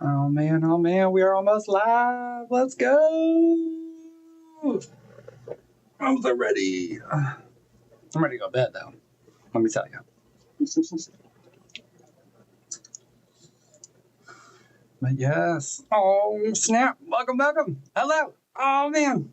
Oh man, we are almost live. Let's go. I'm so ready. I'm ready to go to bed though. Let me tell you. But yes. Oh snap! Welcome. Hello. Oh man.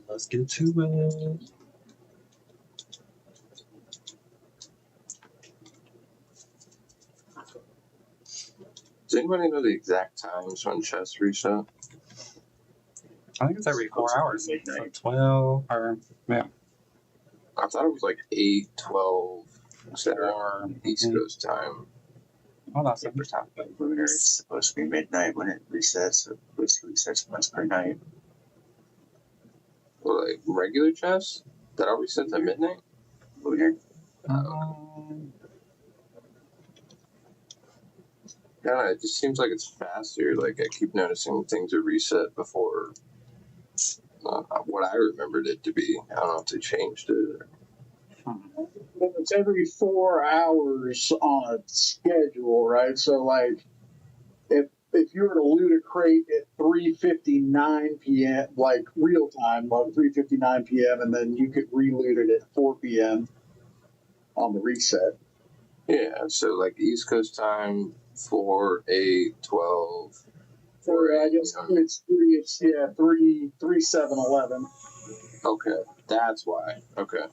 Let's get to it. Does anybody know the exact times when chess reset? I think it's every 4 hours. So 12 or yeah. I thought it was like 8, 12 Or East Coast time. Oh, that's Every time lunar, it's supposed to be midnight when it resets. So it basically resets once per night. Well, like regular chess? That all resets at midnight? Lunar. Yeah, it just seems like it's faster. Like I keep noticing things are reset before what I remembered it to be. I don't know if they changed it. It's every 4 hours on a schedule, right? So, like, if you were to loot a crate at 3:59 p.m., like real time, like 3:59 p.m., and then you could reloot it at 4 p.m. on the reset. Yeah, so like East Coast time, 4, 8, 12. Or I guess it's 3, 7, 11. Okay, that's why. Okay.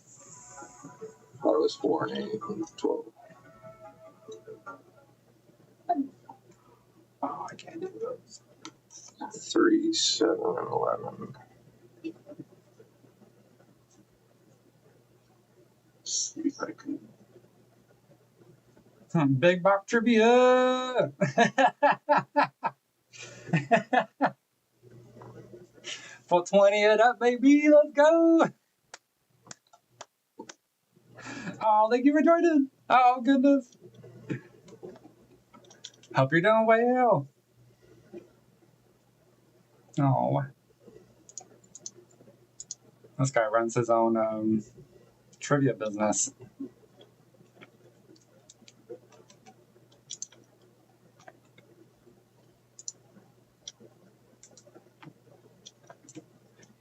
Thought it was 4 and 8 and 12. Oh, I can't do those. 3, 7, and 11. See if I can. Big box trivia. For 20 it up, baby. Let's go. Oh, thank you for joining. Oh, goodness. Hope you're doing well. Oh. This guy runs his own trivia business.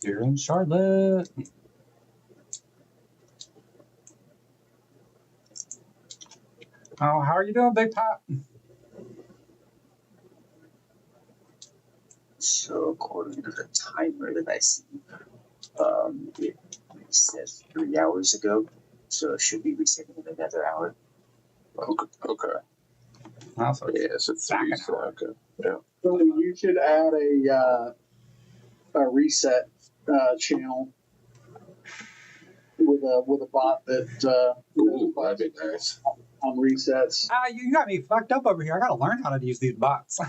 You're in Charlotte. Oh, how are you doing, Big Pop? So according to the timer that I see, it reset 3 hours ago. So it should be resetting in another hour. Okay. Also, Yeah, so 3. So, okay. Yeah. So you should add a reset channel with a bot that Ooh, that'd be nice. on resets. You got me fucked up over here. I gotta learn how to use these bots.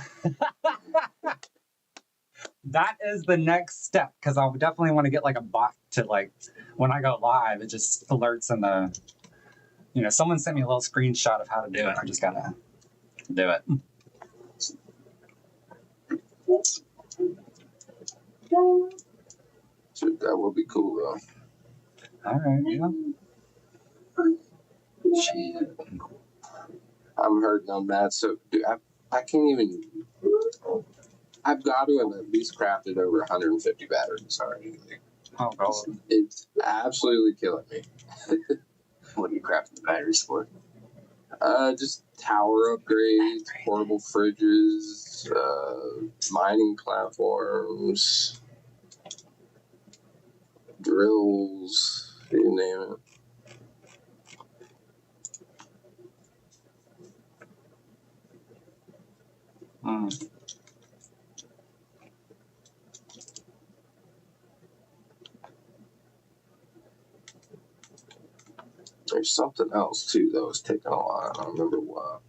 That is the next step, because I would definitely want to get like a bot to, like, when I go live, it just alerts in the, someone sent me a little screenshot of how to do it. I just gotta do it. So that would be cool, though. All right, yeah. Shit. I'm hurting on that. So, dude, I can't even. I've got to have at least crafted over 150 batteries already. Like, Oh, God. it's absolutely killing me. What are you crafting the batteries for? Just tower upgrades, portable fridges, mining platforms, drills, you name it. There's something else too that was taking a while. I don't remember what.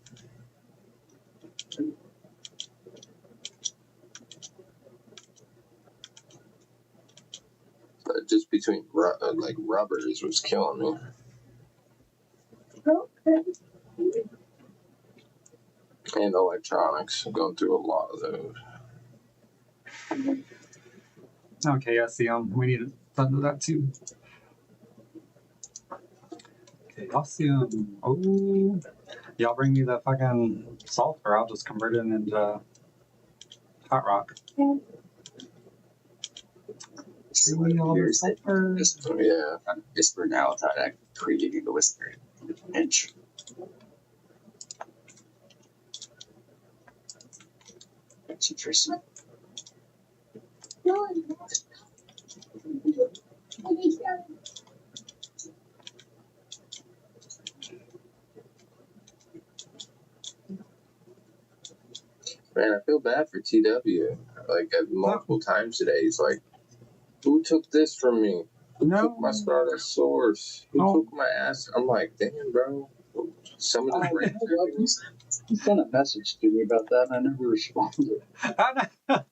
But just between like rubbers was killing me. And electronics, I'm going through a lot of those. Okay, I see them. We need to do that too. Okay, y'all see them. Oh, y'all bring me the fucking sulfur. I'll just convert it into hot rock. So Bring me all the here's that sulfur. Yeah. whisper now without creating the whisper. Inch. That's interesting. Man, I feel bad for TW. Like, multiple times today, he's like, who took this from me? Who took my Stardust Source? Who took my ass? I'm like, damn, bro. Some of the friends. You sent a message to me about that, and I never responded. I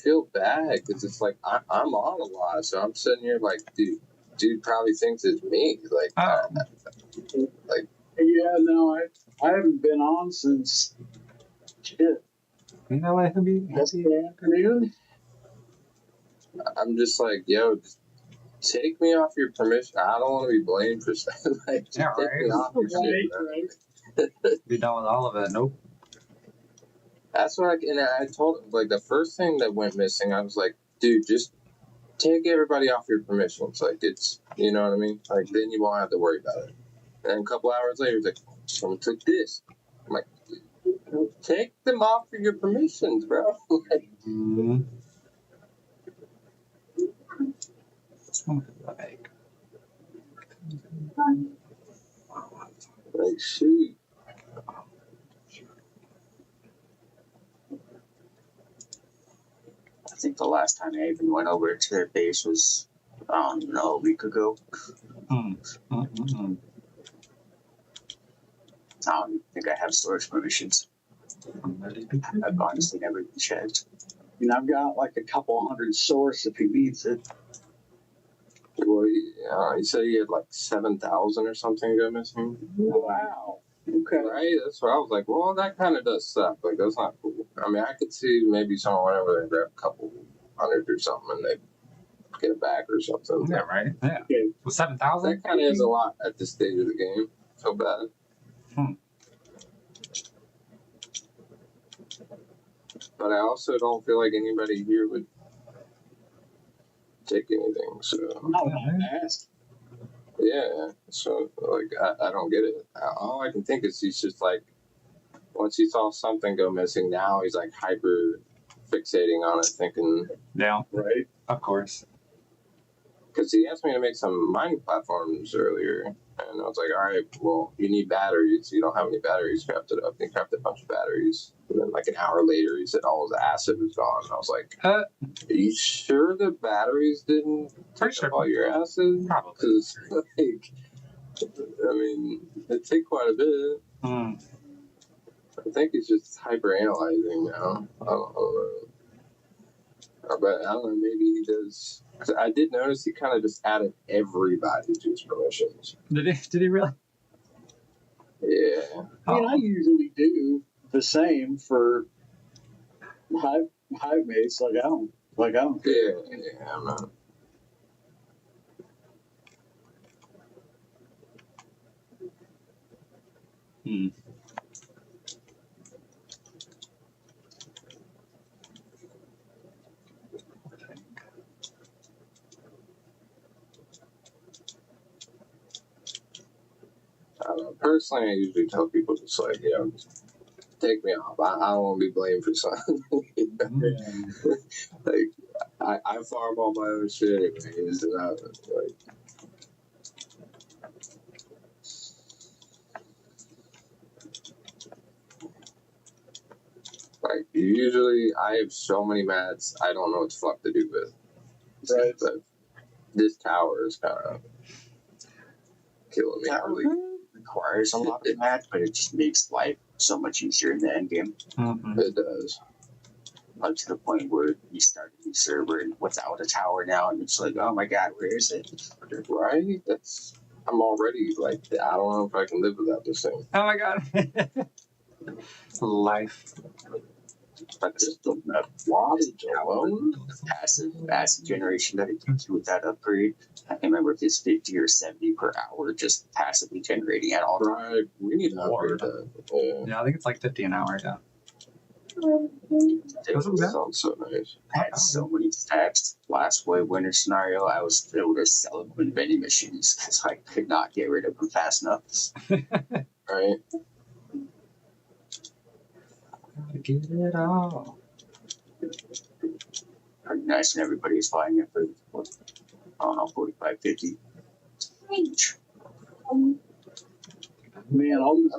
feel bad because it's like I'm on a lot, so I'm sitting here like, dude probably thinks it's me. Like, Yeah, no, I haven't been on since shit. You know what? He'll be Yesterday afternoon. I'm just like, yo, just take me off your permission. I don't want to be blamed for something. Like, just Yeah, take me right. off your shit, bro. be done with all of it. Nope. That's what I told him. Like, the first thing that went missing, I was like, dude, just take everybody off your permissions. Like, it's, you know what I mean? Like, then you won't have to worry about it. And then a couple hours later, he's like, someone took this. I'm like, take them off for your permissions, bro. Like, like, shoot. I think the last time I even went over to their base was, a week ago. I don't think I have storage permissions. I've honestly never checked. And I've got like a couple hundred source if he needs it. Well, he said he had like 7,000 or something go missing. Wow. Okay. Right? That's what I was like, well, that kind of does suck. Like, that's not cool. I mean, I could see maybe someone went over there and grabbed a couple hundred or something and they get it back or something. Yeah, right. Yeah. Okay. With 7,000? That kind of is a lot at this stage of the game. So bad. But I also don't feel like anybody here would take anything. So No, ask. yeah. So like, I don't get it. All I can think is he's just like, once he saw something go missing, now he's like hyper fixating on it, thinking, Yeah, Right. of course. because he asked me to make some mining platforms earlier, and I was like, all right, well, you need batteries. You don't have any batteries. Craft it up. And he crafted a bunch of batteries. And then, like, an hour later, he said all his acid was gone. And I was like, are you sure the batteries didn't take up all your acid? Probably. Because, like, I mean, it take quite a bit. I think he's just hyper analyzing now. I don't know. But I don't know, maybe he does. 'Cause I did notice he kind of just added everybody to his permissions. Did he really? Yeah. I mean, I usually do the same for hive mates. Like I don't care. Yeah, I'm not. Personally, I usually tell people just like, just take me off. I don't want to be blamed for something. Like, I farm all my own shit anyways, and I like usually I have so many mats I don't know what the fuck to do with. Right. But this tower is kind of killing me. That really requires a lot of math, but it just makes life so much easier in the end game. It does. Up to the point where you start a new server and without a tower now, and it's like, oh my god, where is it? Right? I'm already like, I don't know if I can live without this thing. Oh my god. Life. But Just the wattage alone? the passive acid generation that it gives you with that upgrade. I can't remember if it's 50 or 70 per hour, just passively generating at all times. Right. We need to upgrade that. Yeah. Yeah, I think it's like 50 an hour. Yeah. It Wasn't was bad. Sounds so nice. I had so many stacks. Last way winter scenario, I was able to sell them in vending machines because I could not get rid of them fast enough. Right? Gotta get it all. Pretty nice, and everybody was buying it for, I don't know, 45, 50. Man, all these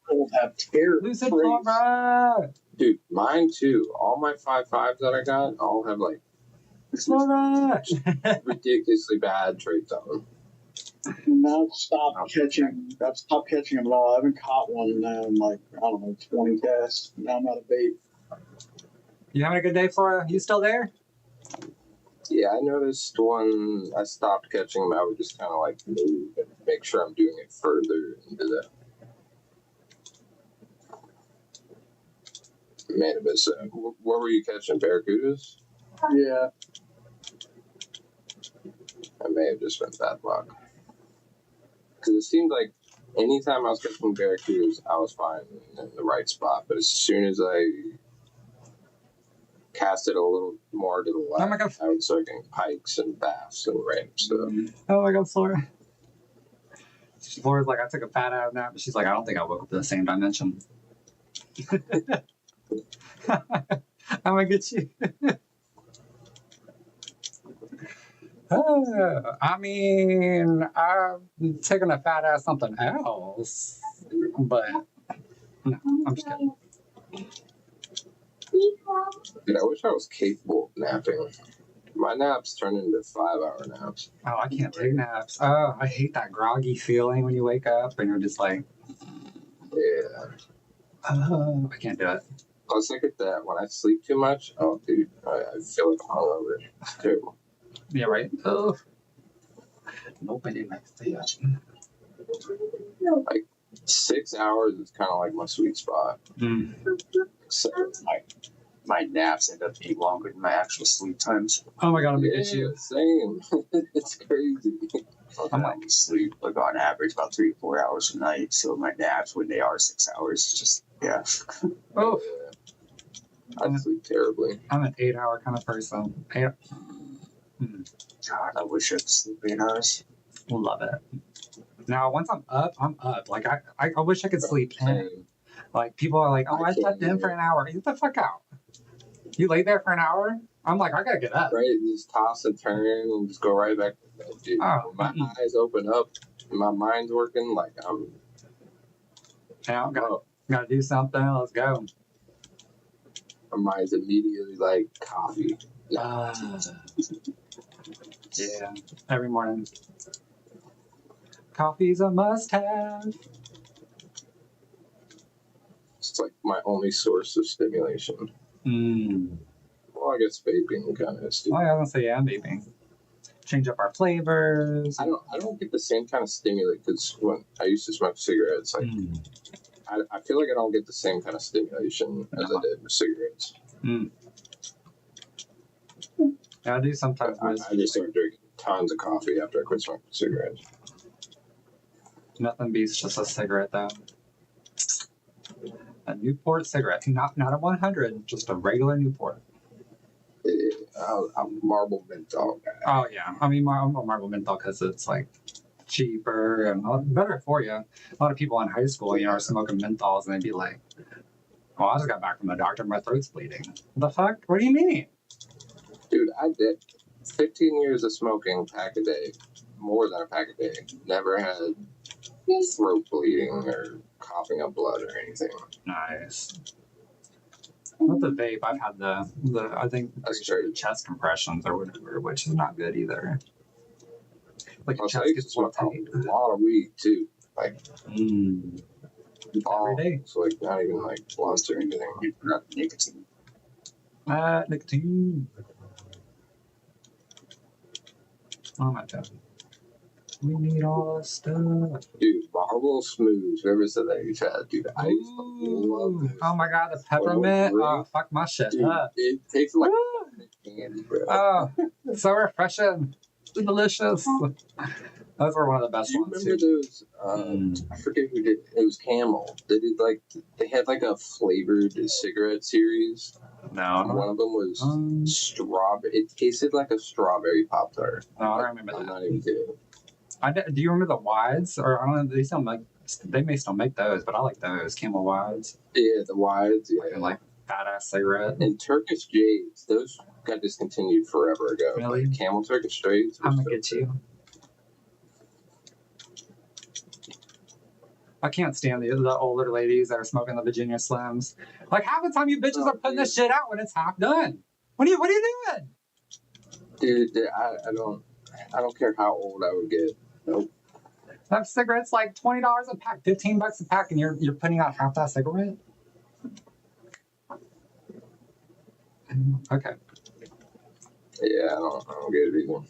people have terror Lucid traits. Flora! Dude, mine too. All my 5.5s that I got all have like Flora! ridiculously bad traits on them. Now I've stopped catching them at all. I haven't caught one now in like, I don't know, 20 casts. Now I'm out of bait. You having a good day, Flora? You still there? Yeah, I noticed when I stopped catching them, I would just kind of like move and make sure I'm doing it further into the man of it. So, where were you catching barracudas? Yeah. I may have just been bad luck. Because it seemed like anytime I was catching barracudas, I was fine in the right spot. But as soon as I cast it a little more to the left, Oh my God. I would start getting pikes and bass and random stuff. Oh my God, Flora. Flora's like, I took a fat out nap, but she's like, I don't think I woke up in the same dimension. I'm gonna get you. I mean, I've taken a fat ass something else, but no, I'm just kidding. Dude, I wish I was capable of napping. My naps turn into 5-hour naps. Oh, I can't take naps. Oh, I hate that groggy feeling when you wake up and you're just like, Yeah. oh, I can't do it. Plus, I get that when I sleep too much. Oh, dude, I feel like I'm hungover. It's terrible. Yeah, right. Oh, nobody likes that. 6 hours is kind of like my sweet spot. Mm. 7. My naps end up being longer than my actual sleep times. Oh my God, I'm gonna Yeah, get you. same. It's crazy. I'm like sleep like on average about 3 to 4 hours a night. So my naps when they are 6 hours, just yeah. Oh, I sleep terribly. I'm an 8-hour kind of person. God, I wish I could sleep 8 hours. Love it. Now, once I'm up, I'm up. Like, I wish I could sleep in. Same. Like, people are like, oh, I slept in for an hour. Get the fuck out. You lay there for an hour? I'm like, I gotta get up. Right? Just toss and turn and just go right back to bed, dude. Oh, When my eyes open up, and my mind's working, like I'm. Yeah, Oh, gotta do something. Let's go. my mind's immediately like coffee. Yeah, every morning. Coffee's a must-have. It's like my only source of stimulation. Mm. Well, I guess vaping kind of Oh, stupid. yeah, I was gonna say, yeah, maybe. Change up our flavors. I don't get the same kind of stimulation because when I used to smoke cigarettes, like Mm. I feel like I don't get the same kind of stimulation as I did with cigarettes. Mm. Yeah, I do sometimes. I just started drinking tons of coffee after I quit smoking cigarettes. Nothing beats just a cigarette, though. A Newport cigarette, not a 100, just a regular Newport. I'm marble menthol guy. Oh yeah, I mean, I'm a Marble Menthol because it's like cheaper and better for you. A lot of people in high school, you know, are smoking menthols and they'd be like, "Well, I just got back from the doctor, my throat's bleeding." The fuck? What do you mean? Dude, I did 15 years of smoking, pack a day, more than a pack a day. Never had throat bleeding or coughing up blood or anything. Nice. With the vape, I've had the I think That's the true. chest compressions or whatever, which is not good either. Like your Plus, I chest used to gets smoke tight. a lot of weed too. Like Mm. balls, day. like not even like blunts or anything. Not nicotine. Nicotine. Oh my god. We need all the stuff. Dude, Marble Smooths. Whoever said that, you tried. Dude, I used to love Ooh. this. Oh my god, the peppermint. Green. Oh, fuck my shit Dude, up. it tastes like Woo. candy, bro. Oh, so refreshing. Delicious. Those were one of the best Do you ones, remember too. those? I forget who did. It was Camel. They had like a flavored cigarette series. No. One of them was strawberry. It tasted like a strawberry Pop Tart. No, I don't remember I'm that. not even kidding. Do you remember the wides? Or I don't know. They still make. They may still make those, but I like those Camel wides. Yeah, the wides. Yeah, Like badass cigarette. and Turkish Jades. Those got discontinued forever ago. Really? But Camel Turkish Jades. I'm gonna get you. I can't stand the older ladies that are smoking the Virginia Slims. Like half the time, you bitches are putting this shit out when it's half done. What are you doing? Dude, I don't care how old I would get. Nope. That cigarette's like $20 a pack, $15 a pack, and you're putting out half that cigarette. Okay. Yeah, I don't get it either.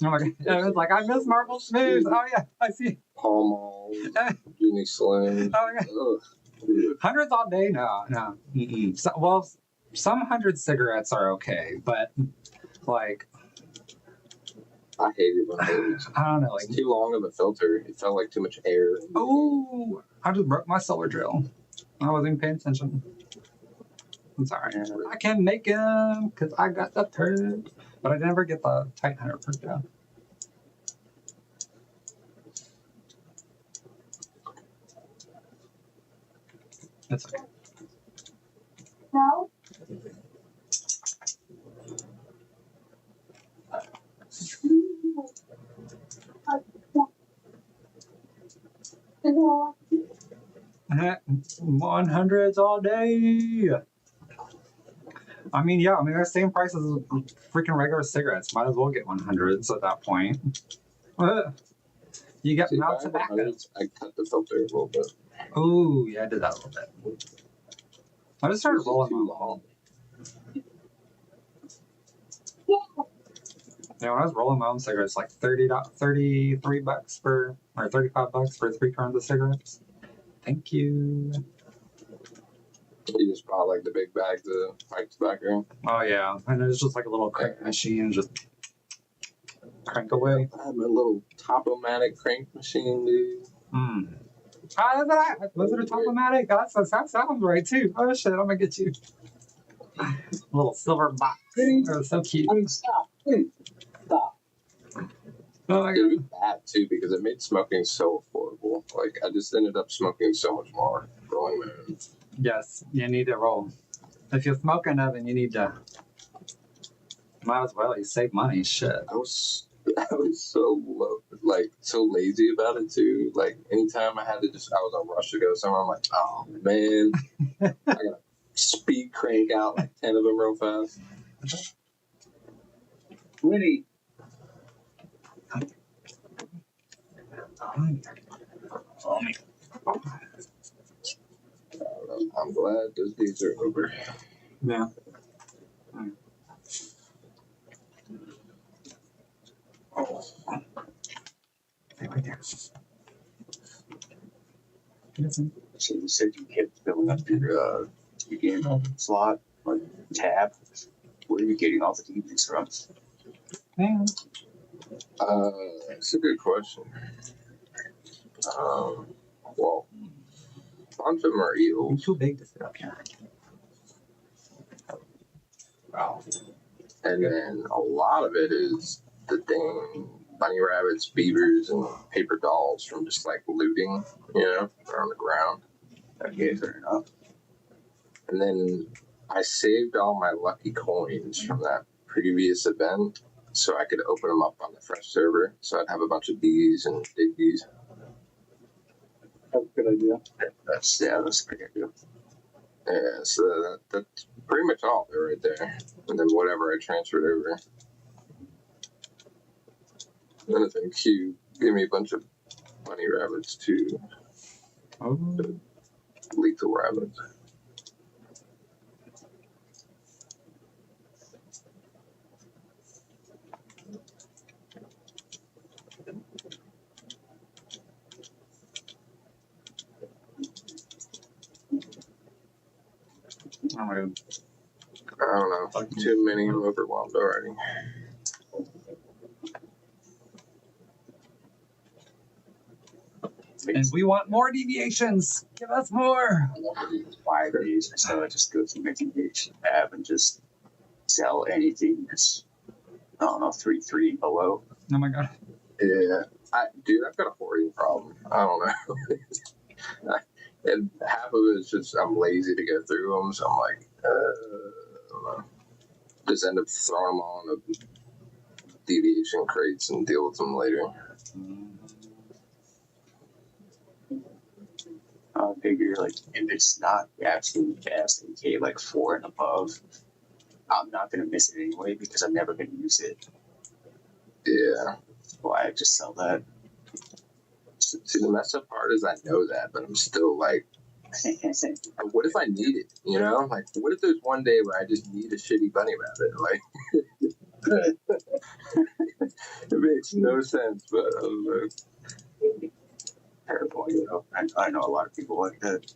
Oh my god! It was like I miss Marble Smooth. Oh yeah, I see. Pall Mall, Jimmy Slim. Oh my god. Hundreds all day? No. Mm-mm. So, well, some 100 cigarettes are okay, but like I hated when it was I don't know, like too long of a filter. It felt like too much air. oh, I just broke my solar drill. I wasn't even paying attention. I'm sorry. I can make them because I got the perk, but I never get the Tight Hunter perk though. That's okay. No. No. 100s all day. I mean, yeah, they're the same price as freaking regular cigarettes. Might as well get 100s at that point. You get See, mouth if I have tobacco. 100s, I cut the filter a little bit. Oh, yeah, I did that a little bit. I just started This is rolling too my long. Yeah, when I was rolling my own cigarettes, like $33 for, or $35 for 3 cartons of cigarettes. Thank you. You just bought like the big bags of pipe tobacco. Oh yeah, and it's just like a little crank machine, just crank away. I have my little Top-O-Matic crank machine, dude. Ah, was it a Top-O-Matic? That sounds right too. Oh shit, I'm gonna get you a little silver box. It was so cute. I mean, stop. Please. Stop. Oh my It god. was bad too because it made smoking so affordable. Like I just ended up smoking so much more rolling my own. Yes, you need to roll. If you're smoking of it, you need to. Might as well. You save money. Shit. I was so low, like so lazy about it too. Like anytime I was on rush to go somewhere, I'm like, oh man, I gotta speed crank out like 10 of them real fast. Winnie, I'm glad those days are over. Yeah. Stay right there. So you said you kept filling up your game slot or tab. Where are you getting all the DVDs from? Yeah. That's a good question. Well, a bunch of them are You're eels. too big to sit up here. Wow. And then a lot of it is the dang bunny rabbits, beavers, and paper dolls from just like looting, they're on the ground. Okay, fair enough. And then I saved all my lucky coins from that previous event so I could open them up on the fresh server. So I'd have a bunch of these and diggies. that's a good idea. That's a great idea. Yeah, so that's pretty much all of it right there. And then whatever I transferred over. And then I think Q gave me a bunch of bunny rabbits too. Oh. Lethal rabbits. Oh my God. I don't know. Too many. I'm overwhelmed already. And we want more deviations. Give us more. 5 days or so, I just go through my deviation tab and just sell anything that's, I don't know, 3.3 and below. Oh my God. Yeah. Dude, I've got a hoarding problem. I don't know. And half of it is just I'm lazy to go through them, so I'm like, I don't know. Just end up throwing them all in the deviation crates and deal with them later. I figure, like, if it's not the absolute best, AK like 4 and above, I'm not going to miss it anyway because I'm never going to use it. Yeah. That's why I just sell that. See, the messed up part is I know that, but I'm still like, what if I need it? You know, like, what if there's one day where I just need a shitty bunny rabbit? Like, it makes no sense, but I don't know. Terrible, you know. I know a lot of people like that.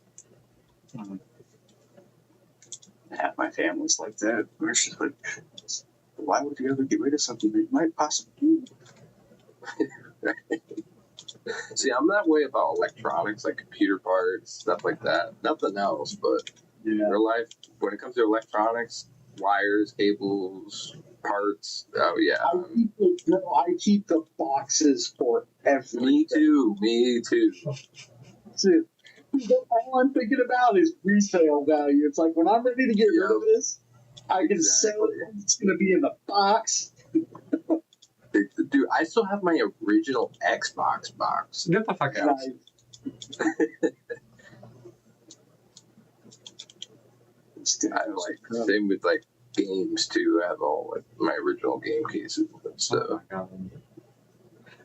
Half my family's like that. We're just like, why would you ever get rid of something that you might possibly do? See, I'm that way about electronics, like computer parts, stuff like that. Nothing else, but real life, when it comes to electronics, wires, cables, parts, oh yeah. I keep the boxes for everything. Me too. Dude, all I'm thinking about is resale value. It's like when I'm ready to get rid of this, I can sell it. It's going to be in the box. Dude, I still have my original Xbox box. Get the fuck out. I like same with like games too. I have all like my original game cases and stuff. Oh my God.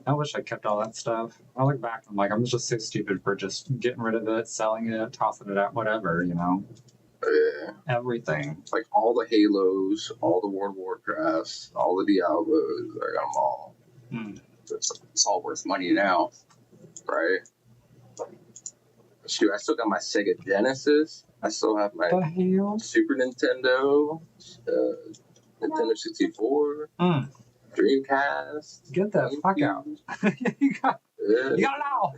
I wish I kept all that stuff. I look back, I'm like, I'm just so stupid for just getting rid of it, selling it, tossing it out, whatever, you know? Yeah. Everything. Like all the Halos, all the World of Warcrafts, all the Diablos, I got them all. It's all worth money now. Right? Shoot, I still got my Sega Genesis. I still have my Super Nintendo, Nintendo 64, Dreamcast. Get the fuck out. You got it all.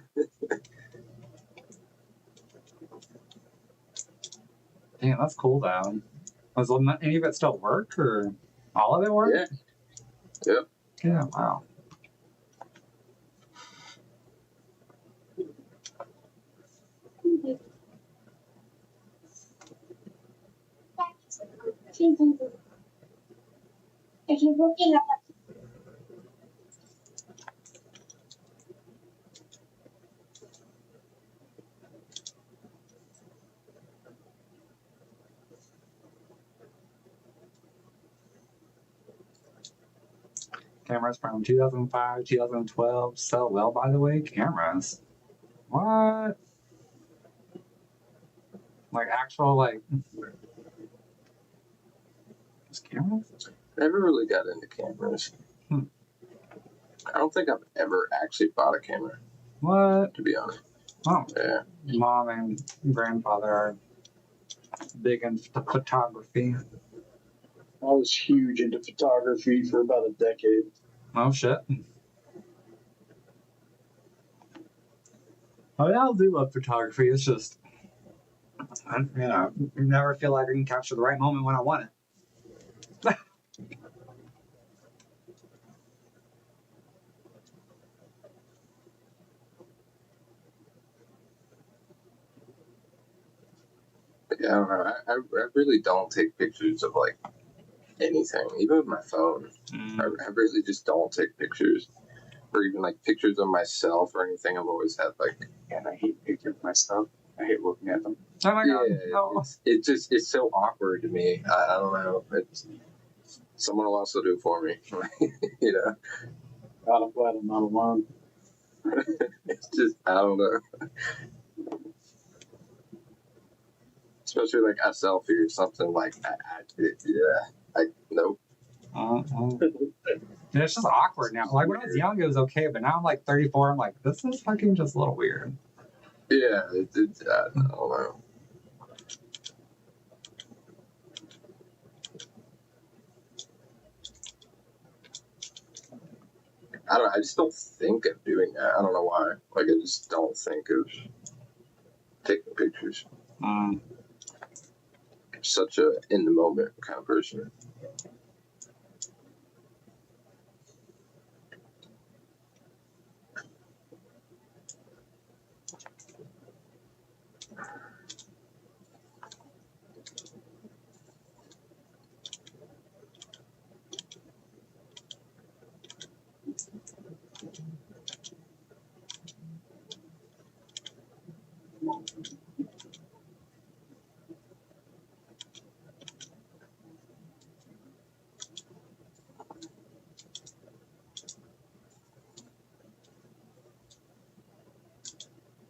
Damn, that's cool though. Was any of it still work or all of it work? Yeah. Yep. Yeah, wow. If you're looking at Cameras from 2005, 2012 sell well, by the way. Cameras. What? Like actual, like. Cameras? Never really got into cameras. I don't think I've ever actually bought a camera. What? To be honest. Oh. Yeah. Mom and grandfather are big into photography. I was huge into photography for about a decade. Oh, shit. I mean, I do love photography. It's just, you never feel like I can capture the right moment when I want it. Yeah, I don't know. I really don't take pictures of like anything, even with my phone. I really just don't take pictures, or even like pictures of myself or anything. I've always had like, And I hate pictures of myself. I hate looking at them. Oh my God. yeah, No. it's so awkward to me. I don't know. Someone will also do it for me. You know, God, I'm glad I'm not alone. it's just I don't know. Especially like a selfie or something like nope. It's just awkward now. Like when I was young, it was okay, but now I'm like 34. I'm like, this is fucking just a little weird. Yeah, I don't know. I just don't think of doing that. I don't know why. Like, I just don't think of taking pictures. Mm. I'm such a in the moment kind of person.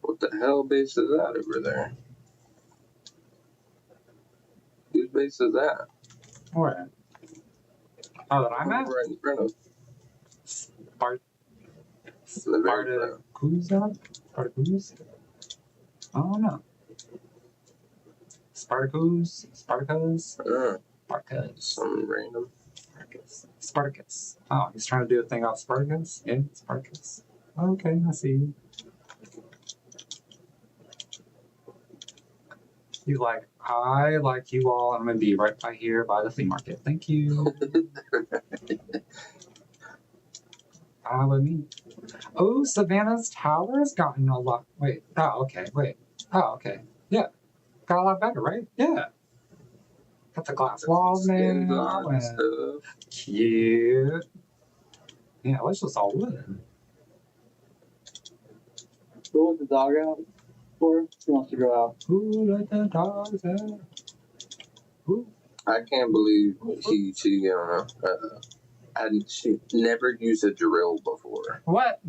What the hell base is that over there? Whose base is that? Where? Oh, that I'm at? Right in front of. Spart. In the very front. Spartacus? I don't know. Spartacus? Spartacus? Some random. Spartacus. Oh, he's trying to do a thing off Spartacus? Yeah, Spartacus. Okay, I see you. He's like, I like you all. I'm going to be right by here by the flea market. Thank you. Follow me. Oh, Savannah's tower's gotten a lot. Wait. Oh, okay. Wait. Oh, okay. Yeah. Got a lot better, right? Yeah. Got the glass walls Skins now. on and And stuff. cute. Yeah, let's just all wood. Go let the dog out. Or he wants to go out. Who let the dogs out? Who? I can't believe she hadn't she never used a drill before. What?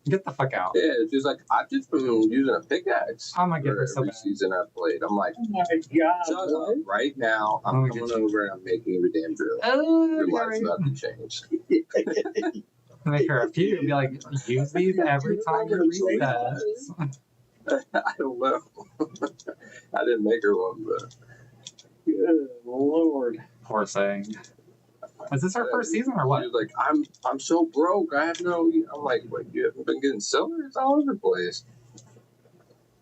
Get the fuck out. Yeah, she's like, I've just been using a pickaxe. I'm gonna get for her so every bad. season I've played. I'm like, Oh my god! shut what? up right now. I'm I'm gonna coming get you. over and I'm making you a damn drill. Oh, Your yeah, life's right. about to change. Make her a few and be like, use these every time you reset. I don't know. I didn't make her one, but Good lord! Poor thing. Is this her first season or what? she was like, I'm so broke. I have no. I'm like, wait, you haven't been getting silver? It's all over the place.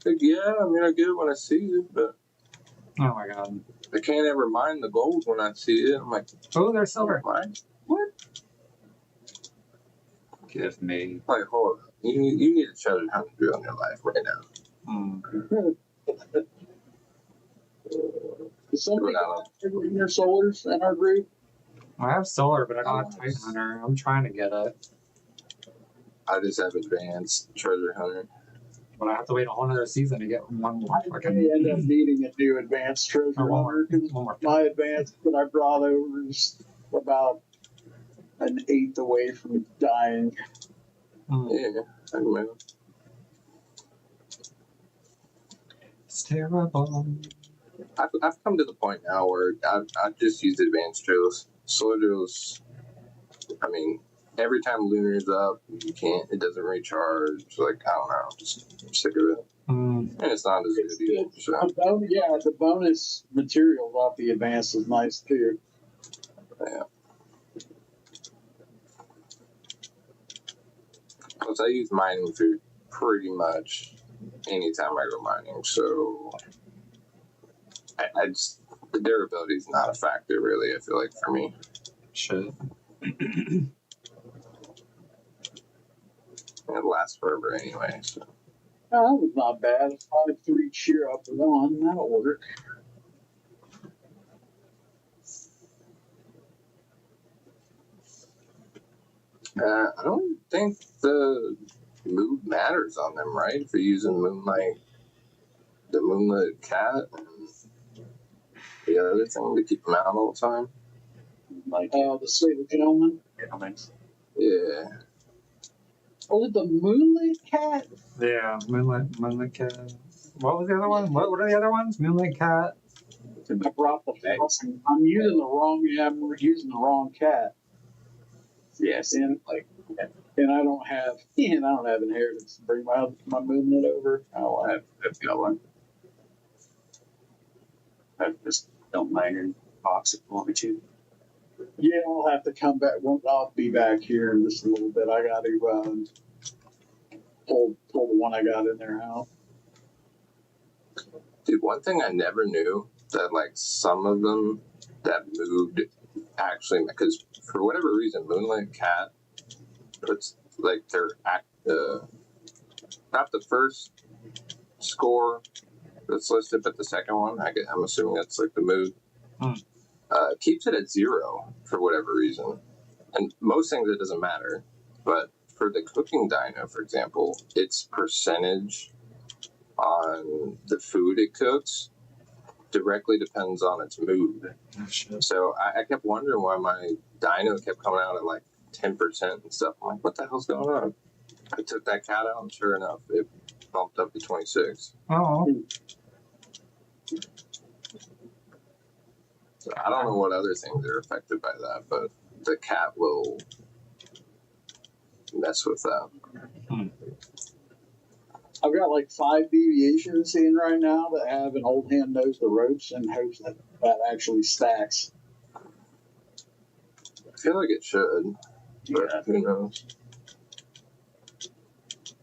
Like, yeah, I mean, I get it when I see it, but Oh my god. I can't ever mine the gold when I see it. I'm like, Oh, there's silver. mine? Give me. Like, hold on. You need to try to have a drill in your life right now. Mm. Is somebody Put out in your solars in our group? I have solar, but I don't have Titan Hunter. I'm trying to get it. I just have advanced treasure hunter. But I have to wait a whole other season to get one more I may end up fucking. needing a new advanced treasure Or one hunter more. because One more. my advanced that I brought over is about an eighth away from dying. Mm. Yeah, I can It's terrible. I've come to the point now where I've just used advanced drills. Solar drills, I mean, every time Lunar's up, it doesn't recharge. Like, I don't know, I'm sick of it. Mm. And it's not as good either. So. The bonus materials off the advanced is nice too. Yeah. Plus, I use mining for pretty much anytime I go mining, so I just the durability is not a factor really. I feel like for me, Shit. and it lasts forever anyway. So. Oh, that was not bad. 5-3 cheer up 1. That'll work. I don't think the mood matters on them, right? If you're using the Moonlight Cat, and the other thing to keep them out all the time. Like, The Sable Gentleman. Yeah. Was it the Moonlit Cat? Yeah, Moonlight Cat. What was the other one? What are the other ones? Moonlight Cat. I brought the I'm using the wrong. Yeah, I'm using the wrong cat. yes, And and I don't have inheritance to bring my Moonlit over. oh, I've got one. I just don't mind in box if you want me to. Yeah, I'll have to come back. I'll be back here in just a little bit. I got to pull the one I got in there out. Dude, one thing I never knew that like some of them that moved actually, because for whatever reason, Moonlight Cat puts like their not the first score that's listed, but the second one. I'm assuming that's like the mood. Keeps it at 0 for whatever reason, and most things it doesn't matter, but for the cooking dino, for example, its percentage on the food it cooks directly depends on its mood. Oh, shit. So I kept wondering why my dino kept coming out at like 10% and stuff. I'm like, what the hell's going on? I took that cat out, and sure enough, it bumped up to 26. Oh. So I don't know what other things are affected by that, but the cat will mess with that. I've got like 5 deviations in right now that have an old hand knows the ropes and hopes that that actually stacks. I feel like it should, but Yeah, who knows?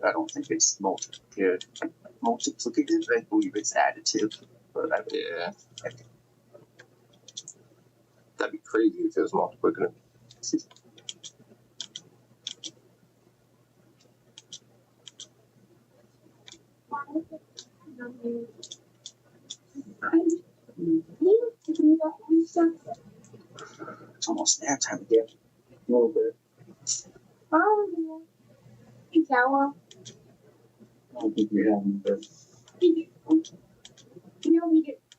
I don't think it's multiplicative. I believe it's additive. But Yeah. That'd be crazy if it was multiplicative. it's almost nap time again. A little bit. I don't think we have them, but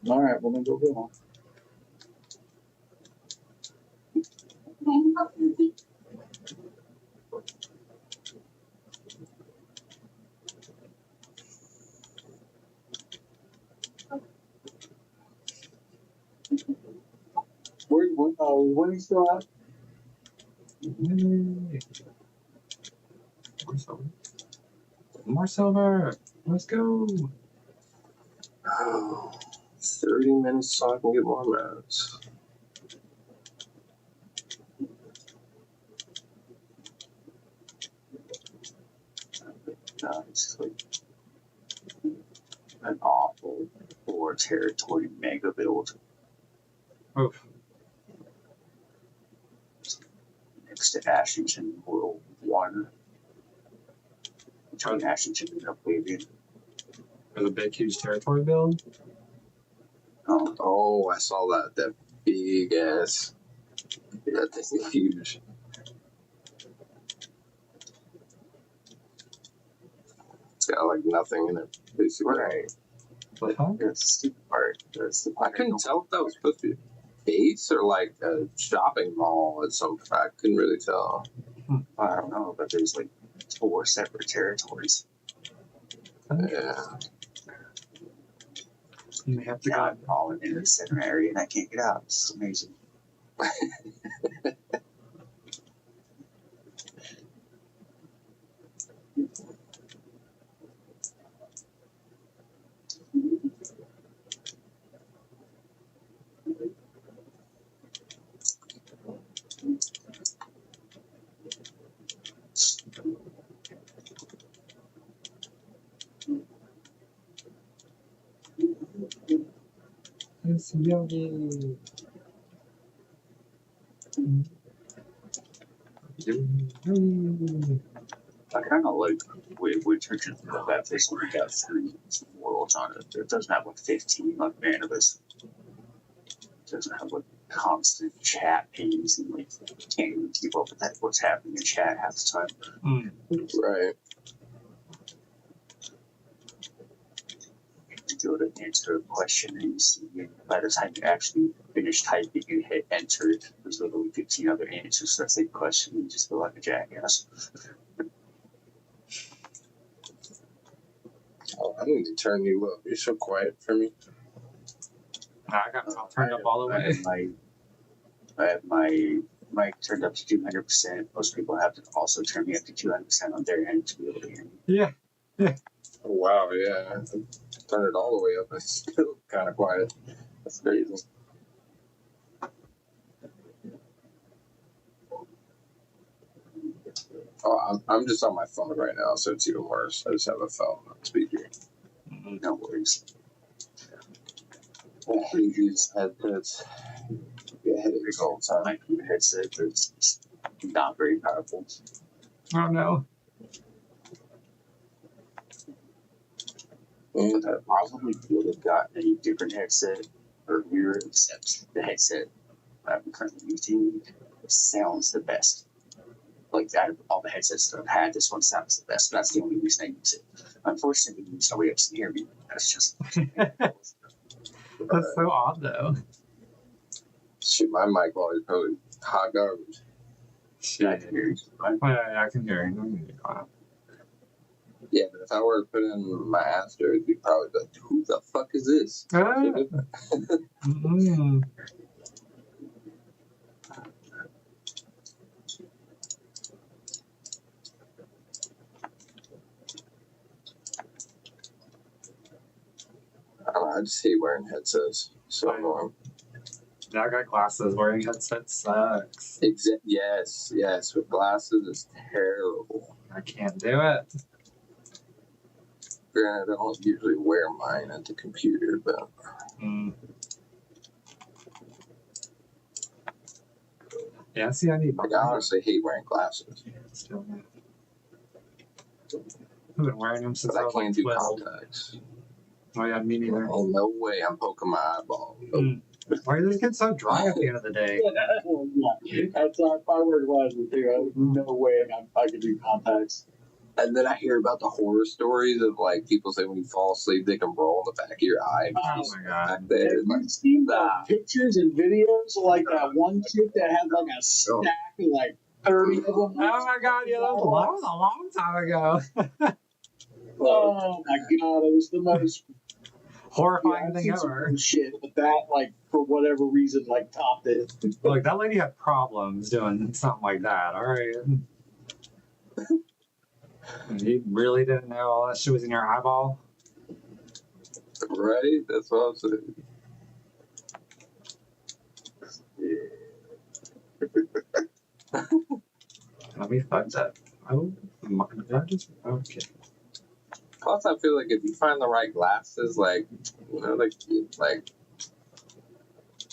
all right, well then go on. When he's still out? More silver. Let's go. 30 minutes so I can get more mounts. It's like an awful 4 territory mega build Oof. next to Ashington World 1. Between Ashington and Oblivion. For the big, huge territory build. Oh, I saw that. That big ass. That thing is huge. It's got like nothing in it, basically. Right. What? Huh? That's the stupid part. That's the I part. couldn't tell if that was supposed to be a base or like a shopping mall at some point. I couldn't really tell. I don't know, but there's like 4 separate territories. Yeah. You may have to Now go. I'm falling into the center area and I can't get out. It's amazing. It's Yogi. I kind of like Witcher just that this one got 3 worlds on it. It doesn't have like 15 like Manibus. It doesn't have like constant chat pings and like you can't even keep up with that what's happening in chat half the time. Right. You go to answer a question and you see by the time you actually finish typing you hit enter, there's literally 15 other answers to that same question and you just feel like a jackass. Oh, I need to turn you up. You're so quiet for me. I got it all turned up all the way. I have my mic turned up to 200%. Most people have to also turn me up to 200% on their end to be able to hear me. Yeah. Oh, wow, yeah. Turn it all the way up. It's still kind of quiet. That's crazy. Oh, I'm just on my phone right now, so it's even worse. I just have a phone on speaker. No worries. I hate these headsets. Yeah, headaches all the time. My headset that's not very powerful. Oh no. And But I probably would have gotten a different headset earlier, except the headset I'm currently using sounds the best. Like out of all the headsets that I've had, this one sounds the best. That's the only reason I use it. Unfortunately, nobody else can hear me. That's just That's so odd though. shit, my mic volume is probably hot garbage. I can hear you. Oh, yeah, I can hear you. I can hear you. Yeah, but if I were to put in my Astro, it'd be probably like, who the fuck is this? Ah. Mm-mm. I don't know, I just hate wearing headsets. So annoying. Yeah, I got glasses. Wearing headsets sucks. Yes, with glasses is terrible. I can't do it. Granted, I don't usually wear mine at the computer, but Mm. Yeah, see, I need like, I honestly hate wearing glasses. Still, I've been wearing them since But I I was can't like do 12. contacts. Oh yeah, me neither. Ain't no way I'm poking my eyeball. Mm. Why does it get so dry at the end of the day? Yeah, that's if I wear glasses too. No way I could do contacts. And then I hear about the horror stories of like people say when you fall asleep they can roll in the back of your eye. Oh my god. Back there, Have like, you seen nah. pictures and videos of like that one chick that had like a stack of like 30 of them? Oh my god, yeah, that was a long time ago. Oh my god, it was the most Horrifying I've thing seen some ever. weird shit, but that like for whatever reason like topped it. Look, that lady had problems doing something like that, alright? You really didn't know all that shit was in your eyeball? Right? That's what I'm saying. Let me find that. Oh, did I just. Okay. Plus, I feel like if you find the right glasses, like, you know, like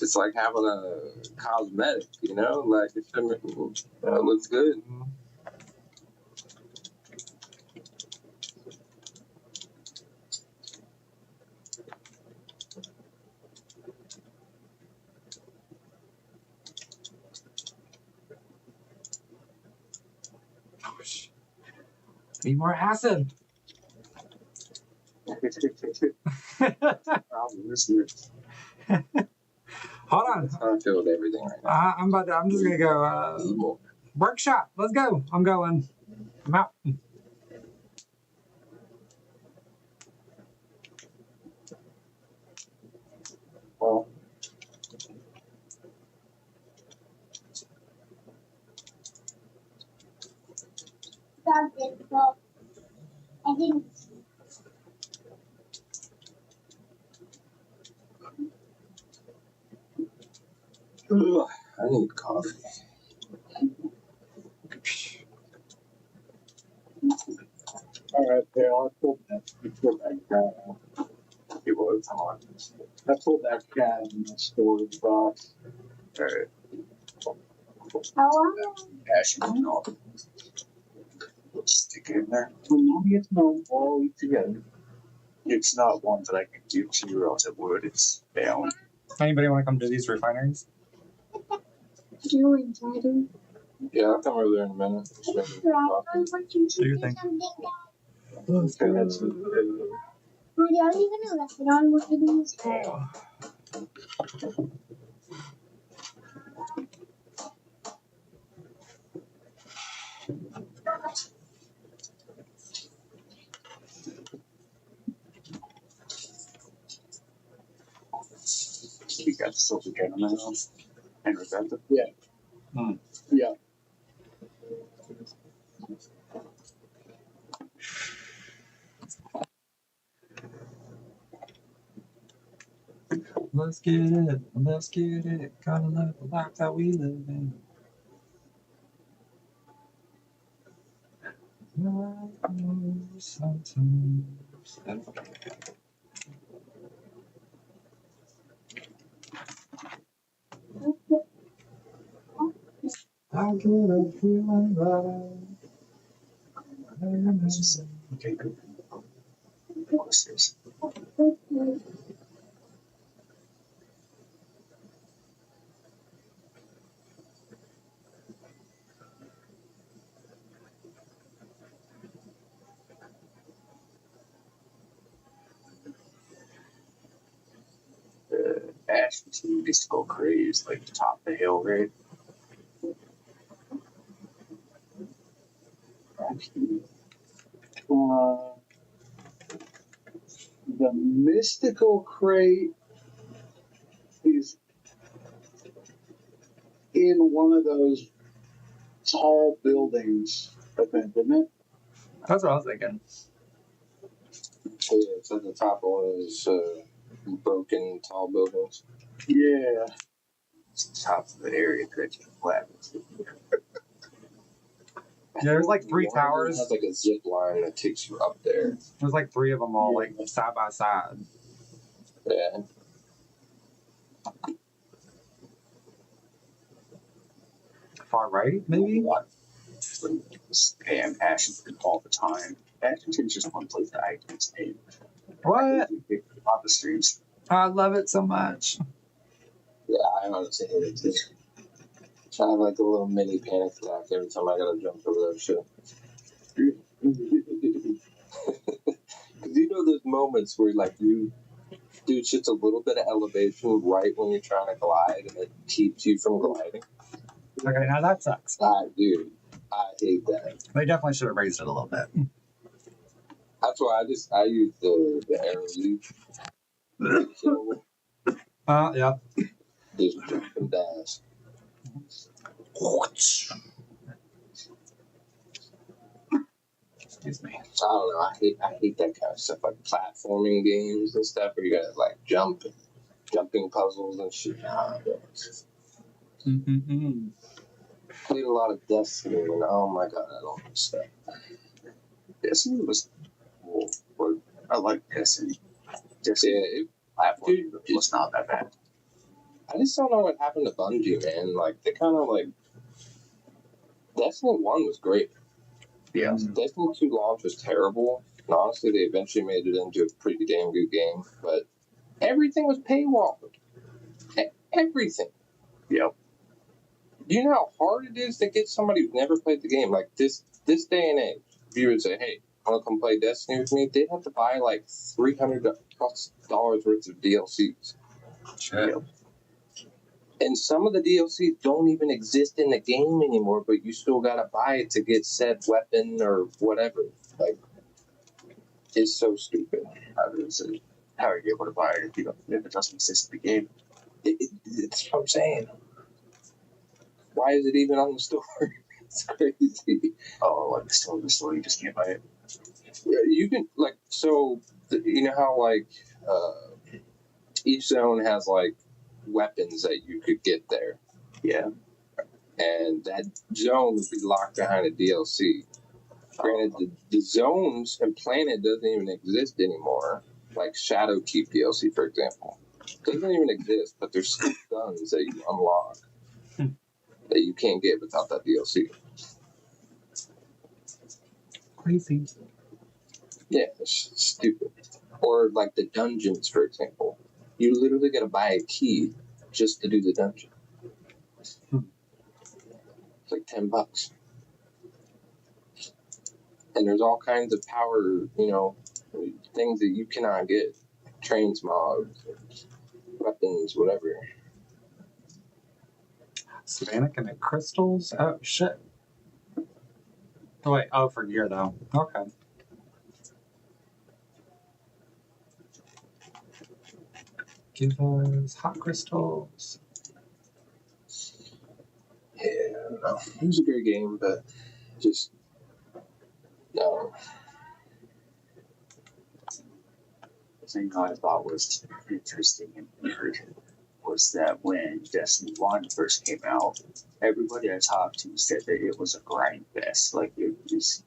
it's like having a cosmetic, you know, like it looks good. Oh, shit. Need more acid. Hold on. That's how I feel with everything right now. I'm just gonna go. Need more. Workshop. Let's go. I'm going. I'm out. Well, Something. Well, I think Ugh, I need coffee. all right, Dale, I pulled that cat. It was on. I pulled that cat in the storage box. Alright. how long? Passion on. Stick it in there. When mommy gets home, we'll all eat together. It's not one that I can give to you, or else it would. It's bound. Anybody want to come to these refineries? You enjoyed it. Yeah, I'll come over there in a minute. Just make me coffee. Do your thing. Okay, that's Really, are you gonna let it on what it is? We got the silver gentleman on. And Rebecca. yeah. Let's get it. Let's get it. Gotta live the life that we live in. I get a feeling that Okay, good. What's this? Ashton team used to go crazy, like top the hill, right? The mystical crate is in one of those tall buildings, I think, isn't it? that's what I was thinking. Yeah, it's at the top of one of those broken tall buildings. Yeah. It's the top of the area, correct? Flat. Yeah, there's like three One of them towers. has like a zip line that takes you up there. There's like three of them all like side by side. Yeah. Far right, maybe? What? Just like spam Ashton all the time. Ashton's just one place that I can stay. What? On the streams. I love it so much. Yeah, I honestly hate it too. I have like a little mini panic attack every time I gotta jump over that shit. Because you know those moments where like you do just a little bit of elevation right when you're trying to glide and it keeps you from gliding. Okay, now that sucks. Dude, I hate that. They definitely should have raised it a little bit. That's why I use the arrow loop. So Yeah. just jump and dash. Excuse me. I don't know. I hate that kind of stuff, like platforming games and stuff where you gotta like jumping puzzles and shit. Nah, Mm-mm-mm. played a lot of Destiny and oh my god, I don't understand. Destiny was cool. But I like Destiny. Yeah, Destiny platform was not that bad. I just don't know what happened to Bungie, man. Like they kind of like Destiny 1 was great. Yeah. Destiny 2 launch was terrible. And honestly, they eventually made it into a pretty damn good game, but everything was paywalled. Everything. Yep. You know how hard it is to get somebody who's never played the game? Like this day and age, if you would say, hey, want to come play Destiny with me? They'd have to buy like $300+ worth of DLCs. Shit. Yep. And some of the DLCs don't even exist in the game anymore, but you still gotta buy it to get said weapon or whatever. Like, it's so stupid. How are you able to buy it if it doesn't exist in the game? It's what I'm saying. Why is it even on the store? It's crazy. Oh, like the store, you just can't buy it. Yeah, you can, like, so, you know how, like, each zone has, like, weapons that you could get there. Yeah. And that zone would be locked behind a DLC. Granted, the zones and planet doesn't even exist anymore. Like Shadowkeep DLC, for example, doesn't even exist. But there's still guns that you unlock that you can't get without that DLC. Crazy. Yeah, it's stupid. Or like the dungeons, for example, you literally got to buy a key just to do the dungeon. It's like $10. And there's all kinds of power, you know, things that you cannot get. Trains mods, weapons, whatever. Savannah and crystals? Oh, shit. Oh, wait. Oh, for gear, though. Okay. Give us hot crystals. Yeah, I don't know. It was a great game, but just, no. The thing I thought was interesting and weird was that when Destiny 1 first came out, everybody I talked to said that it was a grind fest. Like, it was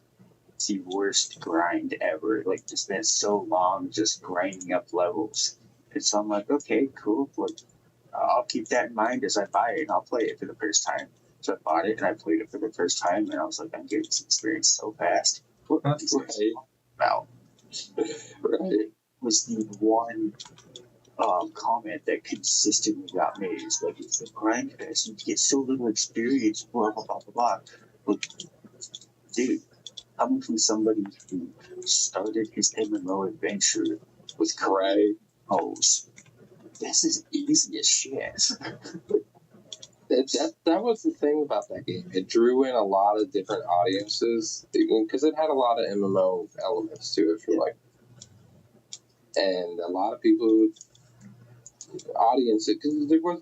the worst grind ever. Like, just spent so long just grinding up levels. And so I'm like, okay, cool. Like, I'll keep that in mind as I buy it and I'll play it for the first time. So I bought it and I played it for the first time and I was like, I'm getting this experience so fast. What That's right. About Right. was the one comment that consistently got made. It's like, it's the grind fest. You get so little experience, blah, blah, blah, blah, blah. But, dude, coming from somebody who started his MMO adventure with Right. MMOs, this is easy as shit. That was the thing about that game. It drew in a lot of different audiences because it had a lot of MMO elements to it. For like, and a lot of people would audience it because there was.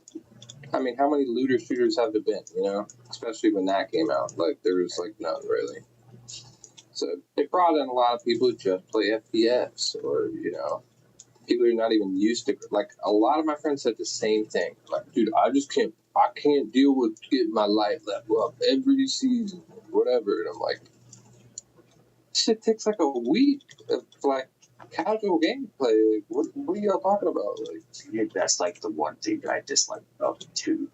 I mean, how many looter shooters have there been? You know, especially when that came out, like there was like none really. So it brought in a lot of people who just play FPS, or you know, people who are not even used to. Like a lot of my friends said the same thing. Like, dude, I can't deal with getting my life level up every season, whatever. And I'm like, shit takes like a week of like casual gameplay. Like, what are y'all talking about? Like, Yeah, that's like the one thing that I dislike about it too.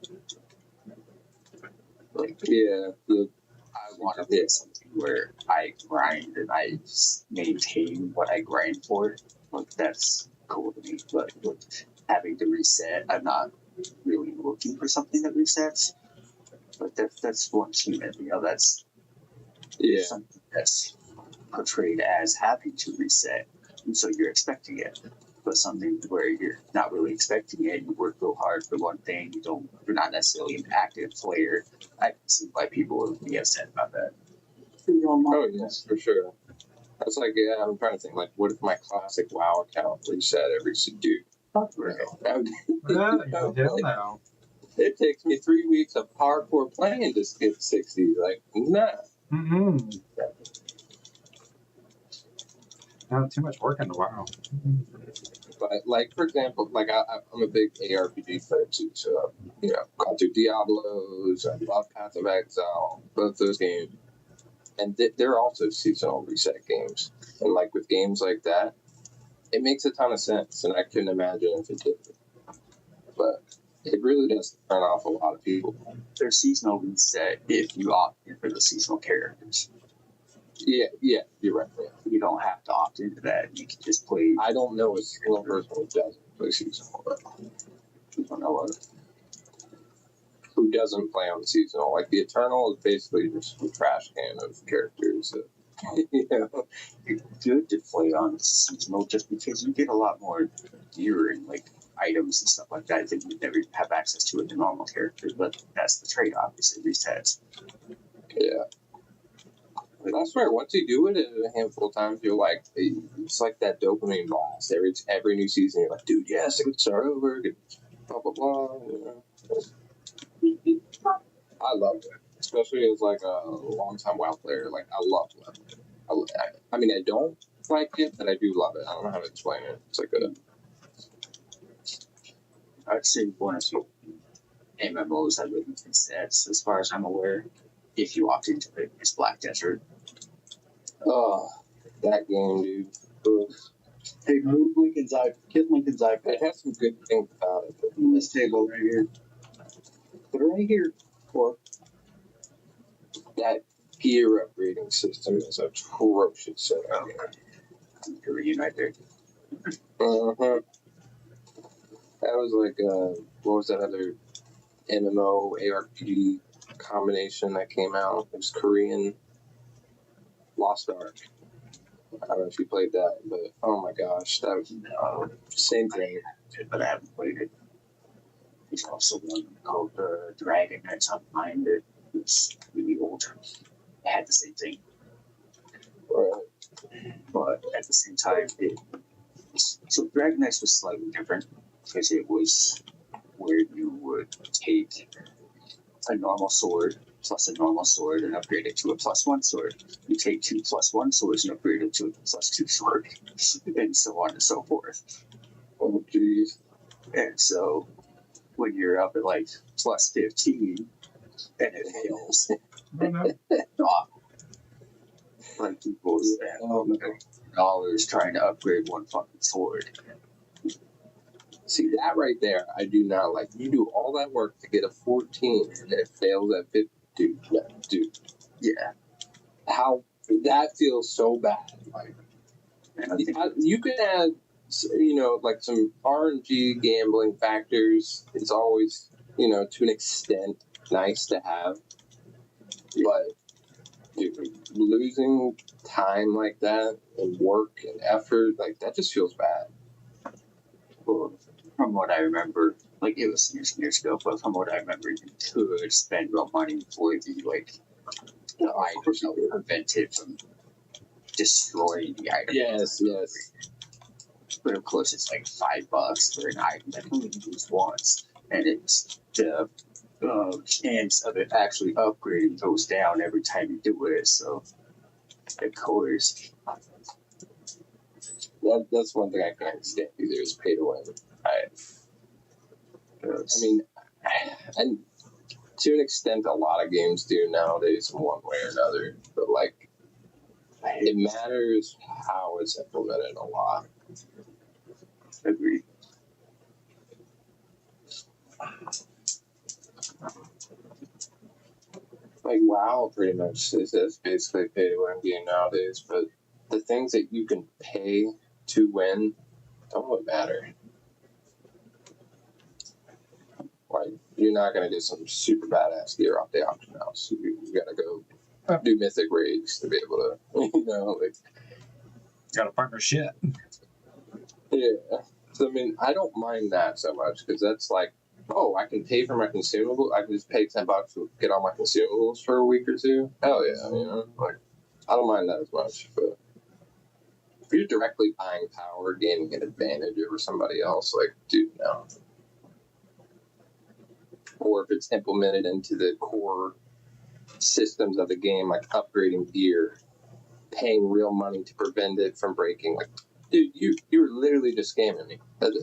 Like, yeah, I want to play something where I grind and I just maintain what I grind for. Like, that's cool to me. But with having to reset, I'm not really looking for something that resets. But that's one thing that, you know, that's yeah, something that's portrayed as having to reset. And so you're expecting it. But something where you're not really expecting it, you work real hard for one thing, you're not necessarily an active player. I can see why people would be upset about that. oh yes, for sure. That's like, yeah, I'm trying to think, like, what if my classic WoW account reset every dude? Fuck no. That would, Hell no. it takes me 3 weeks of hardcore playing to skip 60. Like, nah. Mm-mm. No, too much work into WoW. But, like, for example, like, I'm a big ARPG player, too. So, you know, gone through Diablos, I love Path of Exile, both those games. And they're also seasonal reset games. And, like, with games like that, it makes a ton of sense. And I couldn't imagine if it didn't. But it really does turn off a lot of people. They're seasonal reset if you opt in for the seasonal characters. Yeah, you're right. Yeah. You don't have to opt into that. You can just play. I don't know a single person who doesn't play seasonal. You don't know what. Who doesn't play on the seasonal? Like the Eternal is basically just a trash can of characters. That, you know, It's good to play on seasonal just because you get a lot more gear and like items and stuff like that that you never have access to with the normal character. But that's the trade-off. Is it resets. yeah. And I swear, once you do it a handful of times, you're like, it's like that dopamine blast. Every new season, you're like, dude, yes, I could start over, blah blah blah. You know. I loved it, especially as like a longtime WoW player. Like I love it. I mean, I don't like it, but I do love it. I don't know how to explain it. It's like I'd say one or two MMOs that really resets, as far as I'm aware. If you opt into it, it's Black Desert. oh, that game, dude. Ugh. Hey, move Lincoln's iPad. Get Lincoln's iPad. It has some good things about it. But On this table right here. Put it right here. Or that gear upgrading system is atrocious. Korean right there. Uh-huh. That was like, what was that other MMO ARPG combination that came out? It was Korean. Lost Ark. I don't know if you played that, but oh my gosh, that was same thing. But I haven't played it. There's also one called Dragon Knights Online that was really old. It had the same thing. Right. But at the same time, so Dragon Knights was slightly different because it was where you would take a normal sword plus a normal sword and upgrade it to a +1 sword. You take 2 +1 swords and upgrade it to a +2 sword, and so on and so forth. Oh jeez. And so when you're up at like +15 and it fails, Like people spend dollars trying to upgrade one fucking sword. See that right there, I do not like. You do all that work to get a 14 and it fails at 50. Dude, no, dude. Yeah. How that feels so bad. Like, And I think you can add, like some RNG gambling factors. It's always, to an extent, nice to have. But dude, losing time like that and work and effort, like that just feels bad. well, from what I remember, like it was years ago, but from what I remember, you could spend real money for the item to prevent it from destroying the item. Yes. But of course, it's like $5 for an item that only used once, and it's the chance of it actually upgrading goes down every time you do it. So, of course, That's one thing I can't stand either is pay to win. I mean, and to an extent, a lot of games do nowadays in one way or another. But like, it matters how it's implemented a lot. agreed. Like WoW pretty much is basically a pay to win game nowadays. But the things that you can pay to win don't really matter. Like, you're not gonna get some super badass gear off the auction house. You gotta go do mythic raids to be able to, like. Got to partner shit. Yeah. So I mean, I don't mind that so much because that's like, oh, I can pay for my consumable. I can just pay $10 to get all my consumables for a week or two. Hell yeah, like I don't mind that as much. But if you're directly buying power, gaining an advantage over somebody else, like, dude, no. Or if it's implemented into the core systems of the game, like upgrading gear, paying real money to prevent it from breaking, like, dude, you were literally just scamming me. Like,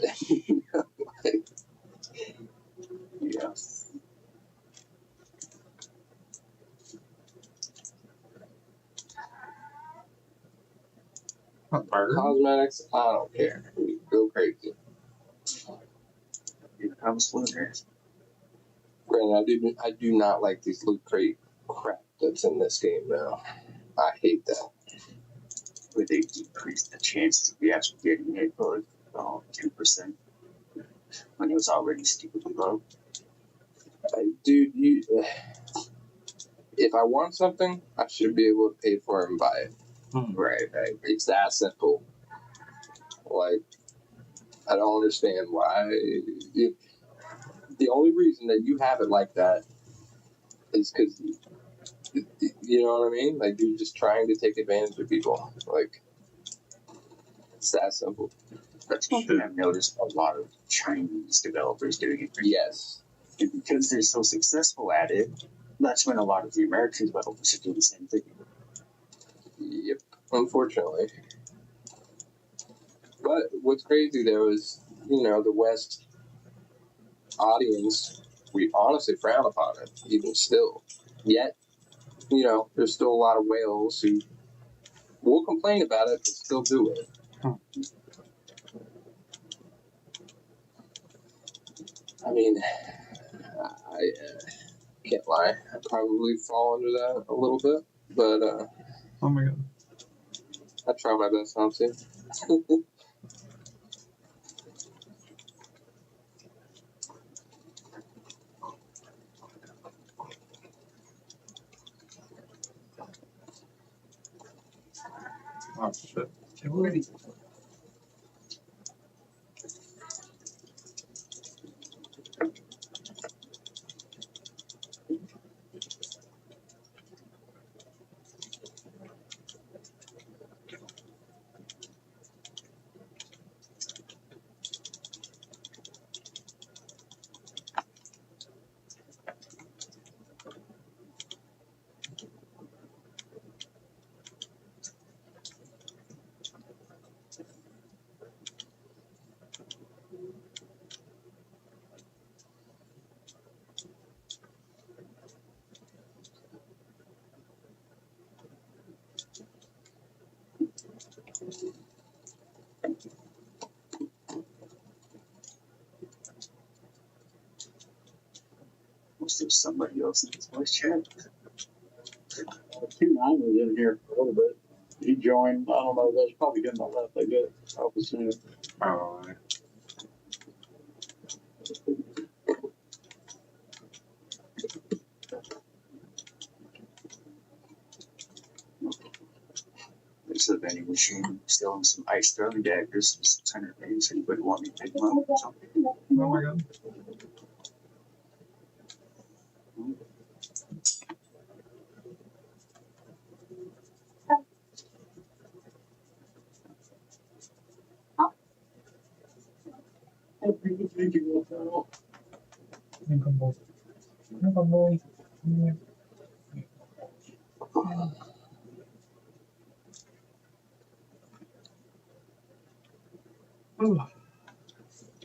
Yeah. cosmetics, I don't care. You go crazy. Here comes Lunar. Granted, I do not like these loot crate crap that's in this game now. I hate that. Where they decrease the chances of you actually getting it by 2% when it was already stupidly low. Dude, if I want something, I should be able to pay for it and buy it. Right. It's that simple. Like, I don't understand why. The only reason that you have it like that is because, you know what I mean? Like, you're just trying to take advantage of people. Like, it's that simple. That's one thing I've noticed a lot of Chinese developers doing it. Yes. And because they're so successful at it, that's when a lot of the American developers are doing the same thing. Yep. Unfortunately. But what's crazy though is, the West audience, we honestly frown upon it, even still. Yet, there's still a lot of whales who will complain about it, but still do it. I mean, I can't lie. I probably fall under that a little bit, but Oh my god. I try my best not to. Oh shit. Okay, we're ready. knows there's somebody else in this voice chat. 2-9 was in here for a little bit. He joined. I don't know. That's probably him that left. I guess. I was assuming. There's a vending machine selling some ice throwing daggers, some 600 things. Anybody want me to pick them up or something? Oh my god.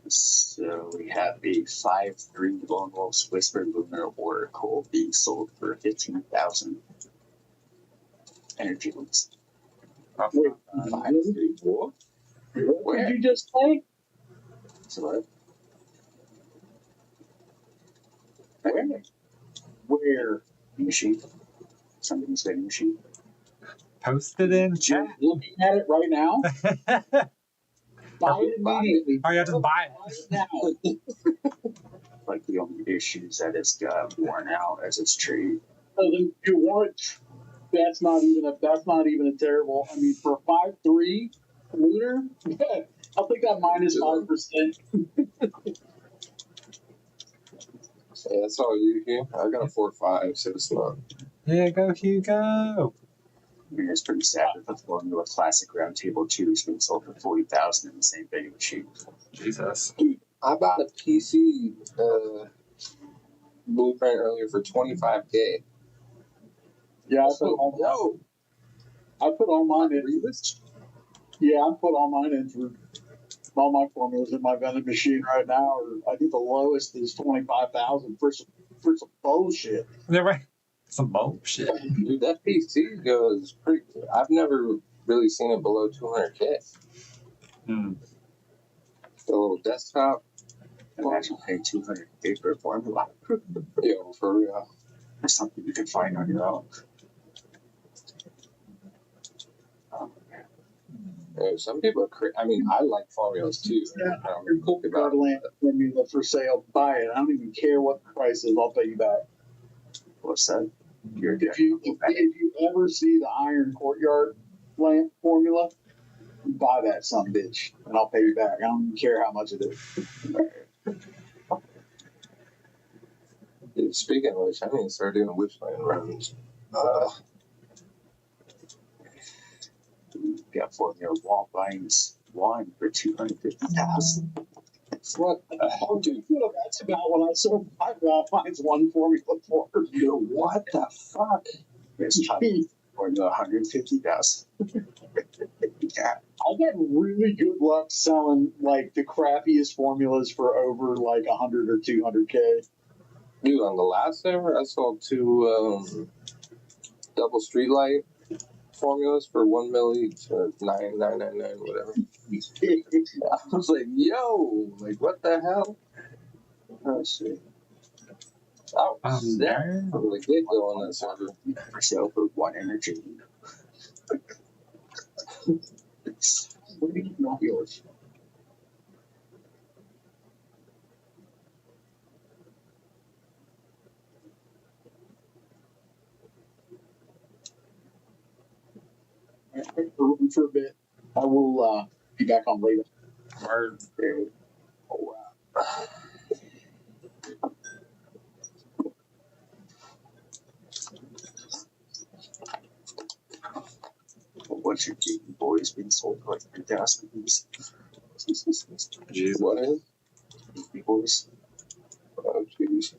So we have a 5/3 Lone Wolf's Whisper Lunar Oracle being sold for 15,000 energy links. Wait, 5/3 what? what did you just say? So Where? machine. Somebody's vending machine. Post it in chat. You're looking at it right now. Buy it immediately. Oh, yeah, just buy Buy it. it now. Like the only issue is that it's got worn out as it's trade. So then you want? That's not even a terrible. I mean, for 5/3 Lunar, I'll take that minus 5%. Yeah, that's all you here. I got a 4/5, so it's not. Here you go, Hugo. I mean, it's pretty sad that the Formula Classic Roundtable 2 is being sold for 40,000 in the same vending machine. Jesus. I bought a PC blueprint earlier for 25K. Yeah, I So, put all mine in. Yeah, I put all mine in for all my formulas in my vending machine right now. Or I think the lowest is 25,000 for some bullshit. Yeah, right. Some bullshit. Dude, that PC goes pretty. I've never really seen it below 200K. Hmm. The little desktop. Imagine paying 200K for a Formula. Yo, for real. That's something you can find on your own. Some people are crazy. I mean, I like formulas too. Yeah, I don't your really think about Lamp formula for sale. Buy it. I don't even care what the price is. I'll pay you back. What's that? If you ever see the Iron Courtyard lamp formula, buy that son of a bitch, and I'll pay you back. I don't even care how much it is. Dude, speaking of which, I need to start doing Witchland runs. Got Formula Wall Binds 1 for 250,000. What the hell, dude? You know, that's about when I sold my wall finds one formula for. Yo, what the fuck? There's Formula 150,000. Yeah. I get really good luck selling like the crappiest formulas for over like 100 or 200K. Dude, on the last server, I sold 2 double streetlight formulas for 1 mil each, 9,999, whatever. I was like, yo, like, what the hell? Oh, shit. I was there from the get go on that server. For sale for 1 energy. What do you want yours? For a bit. I will be back on later. Word. Oh, wow. What's your Game Boys being sold for like 3,000 apiece? Jeez, what is? Game Boys. Oh, jeez.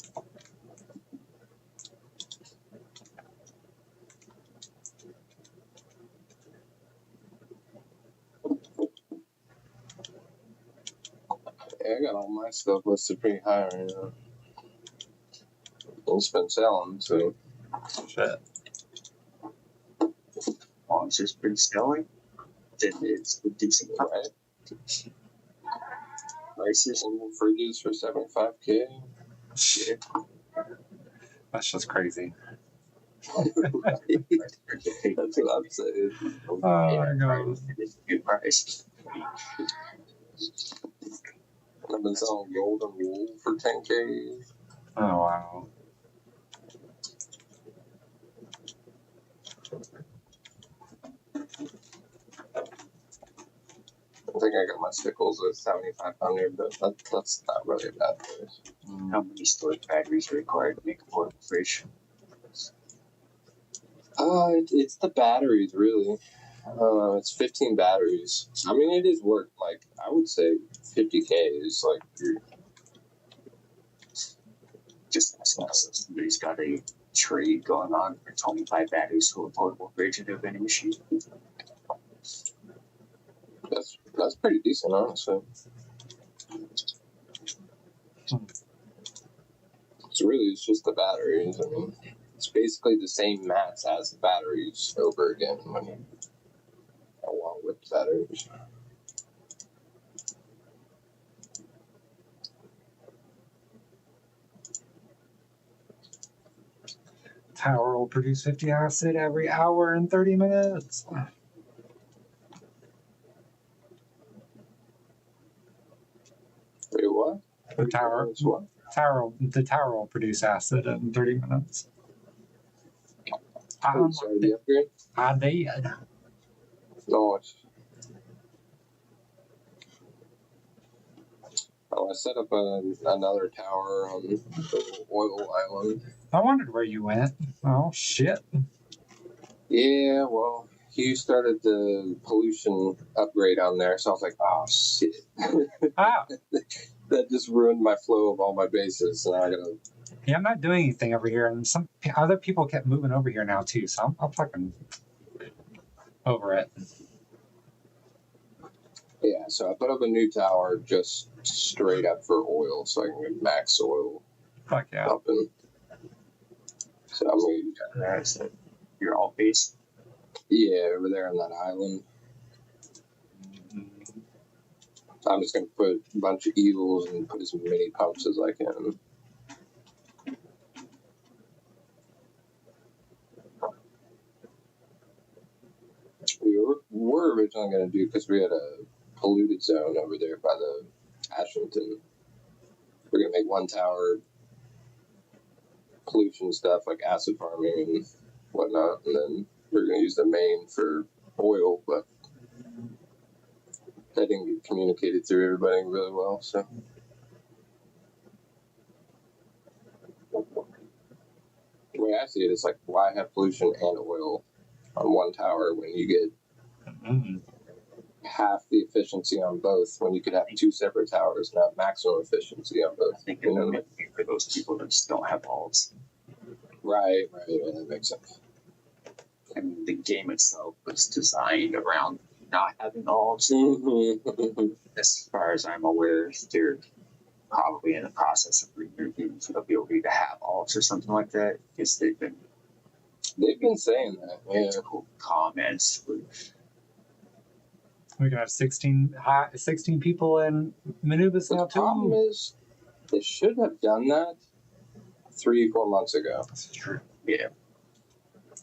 Yeah, I got all my stuff listed pretty high right now. It's been selling, so. Shit. Long as it's been selling, then it's a decent Right. prices. Some fridges for 75K. Shit. That's just crazy. Right. That's what I'm saying. Oh my god. It's a good price. I've been selling golden wool for 10K. Oh wow. I think I got my stickles at 7,500, but that's not really a bad price. How many storage batteries are required to make a portable fridge? It's the batteries, really. It's 15 batteries. I mean, it is worth, like, I would say 50K is, like, Just ask us if somebody's got a trade going on for 25 batteries to a portable fridge and a vending machine. that's pretty decent, honestly. It's just the batteries. I mean, it's basically the same mats as the batteries over again when you along with the batteries. Tower will produce 50 acid every hour and 30 minutes. Wait, what? The tower, What? the tower will produce acid in 30 minutes. Oh, sorry, the upgrade? I did. No, I set up another tower on the oil island. I wondered where you went. Oh shit. Yeah, well, Hugh started the pollution upgrade on there, so I was like, oh shit. Ah, That just ruined my flow of all my bases, so now I gotta. yeah, I'm not doing anything over here, and some other people kept moving over here now too, so I'm fucking over it. Yeah, so I put up a new tower just straight up for oil, so I can get max oil Fuck yeah. up and. So I'm gonna. That's it. Your alt base. Yeah, over there on that island. I'm just gonna put a bunch of eels and put as many pumps as I can. We were originally gonna do because we had a polluted zone over there by the Ashington. We're gonna make one tower pollution stuff like acid farming and whatnot, and then we're gonna use the main for oil, but that didn't get communicated through everybody really well, so. The way I see it, it's like, why have pollution and oil on one tower when you get Mm-hmm. half the efficiency on both, when you could have two separate towers and have maximum efficiency on I both? think You it know? would be for those people that just don't have alts. Right, yeah, that makes sense. I mean, the game itself was designed around not having alts. Mm-hmm. As far as I'm aware, they're probably in the process of removing the ability to have alts or something like that, because they've been They've been saying that, yeah. cool comments with We can have 16 people in Manubis The now problem too. is, they should have done that 3-4 months ago. This is true. yeah.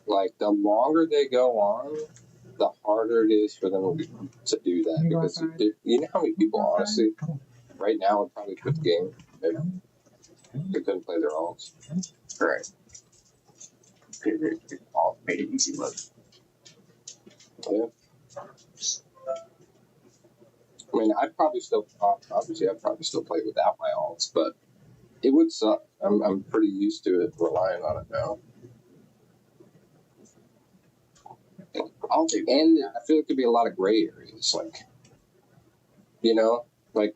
Like, the longer they go on, the harder it is for them to do that. You go Because outside. you know how many people, honestly, right now would probably quit the game if they couldn't play their alts. Right. It all made it easy mode. Yeah. I mean, I'd probably still play without my alts, but it would suck. I'm pretty used to it, relying on it now. And I feel like there'd be a lot of gray areas, like, you know, like,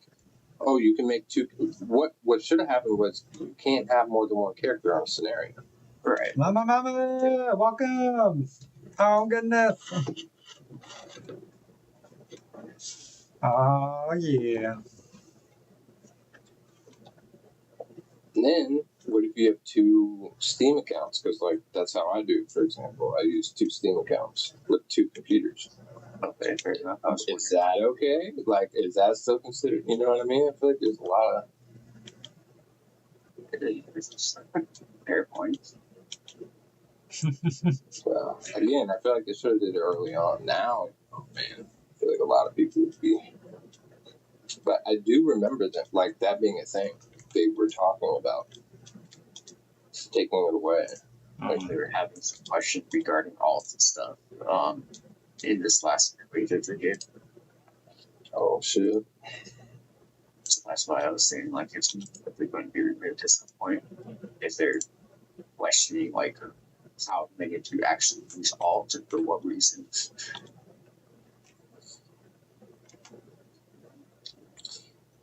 oh, you can make two. What should have happened was you can't have more than one character on a scenario. Right. Mama, welcome. Oh goodness. Oh yeah. And then, what if you have two Steam accounts? Because, like, that's how I do it, for example. I use two Steam accounts with two computers. Okay, fair enough. Is that okay? Like, is that still considered? You know what I mean? I feel like there's a lot of It's just fair point. Well, again, I feel like they should have did it early on. Now, oh man, I feel like a lot of people would be. But I do remember that, like that being a thing. They were talking about taking it away. Like they were having some questions regarding all of the stuff. In this last week of the game. Oh shit! So that's why I was saying like it's probably going to be removed at some point if they're questioning like how they get to actually use alt and for what reasons.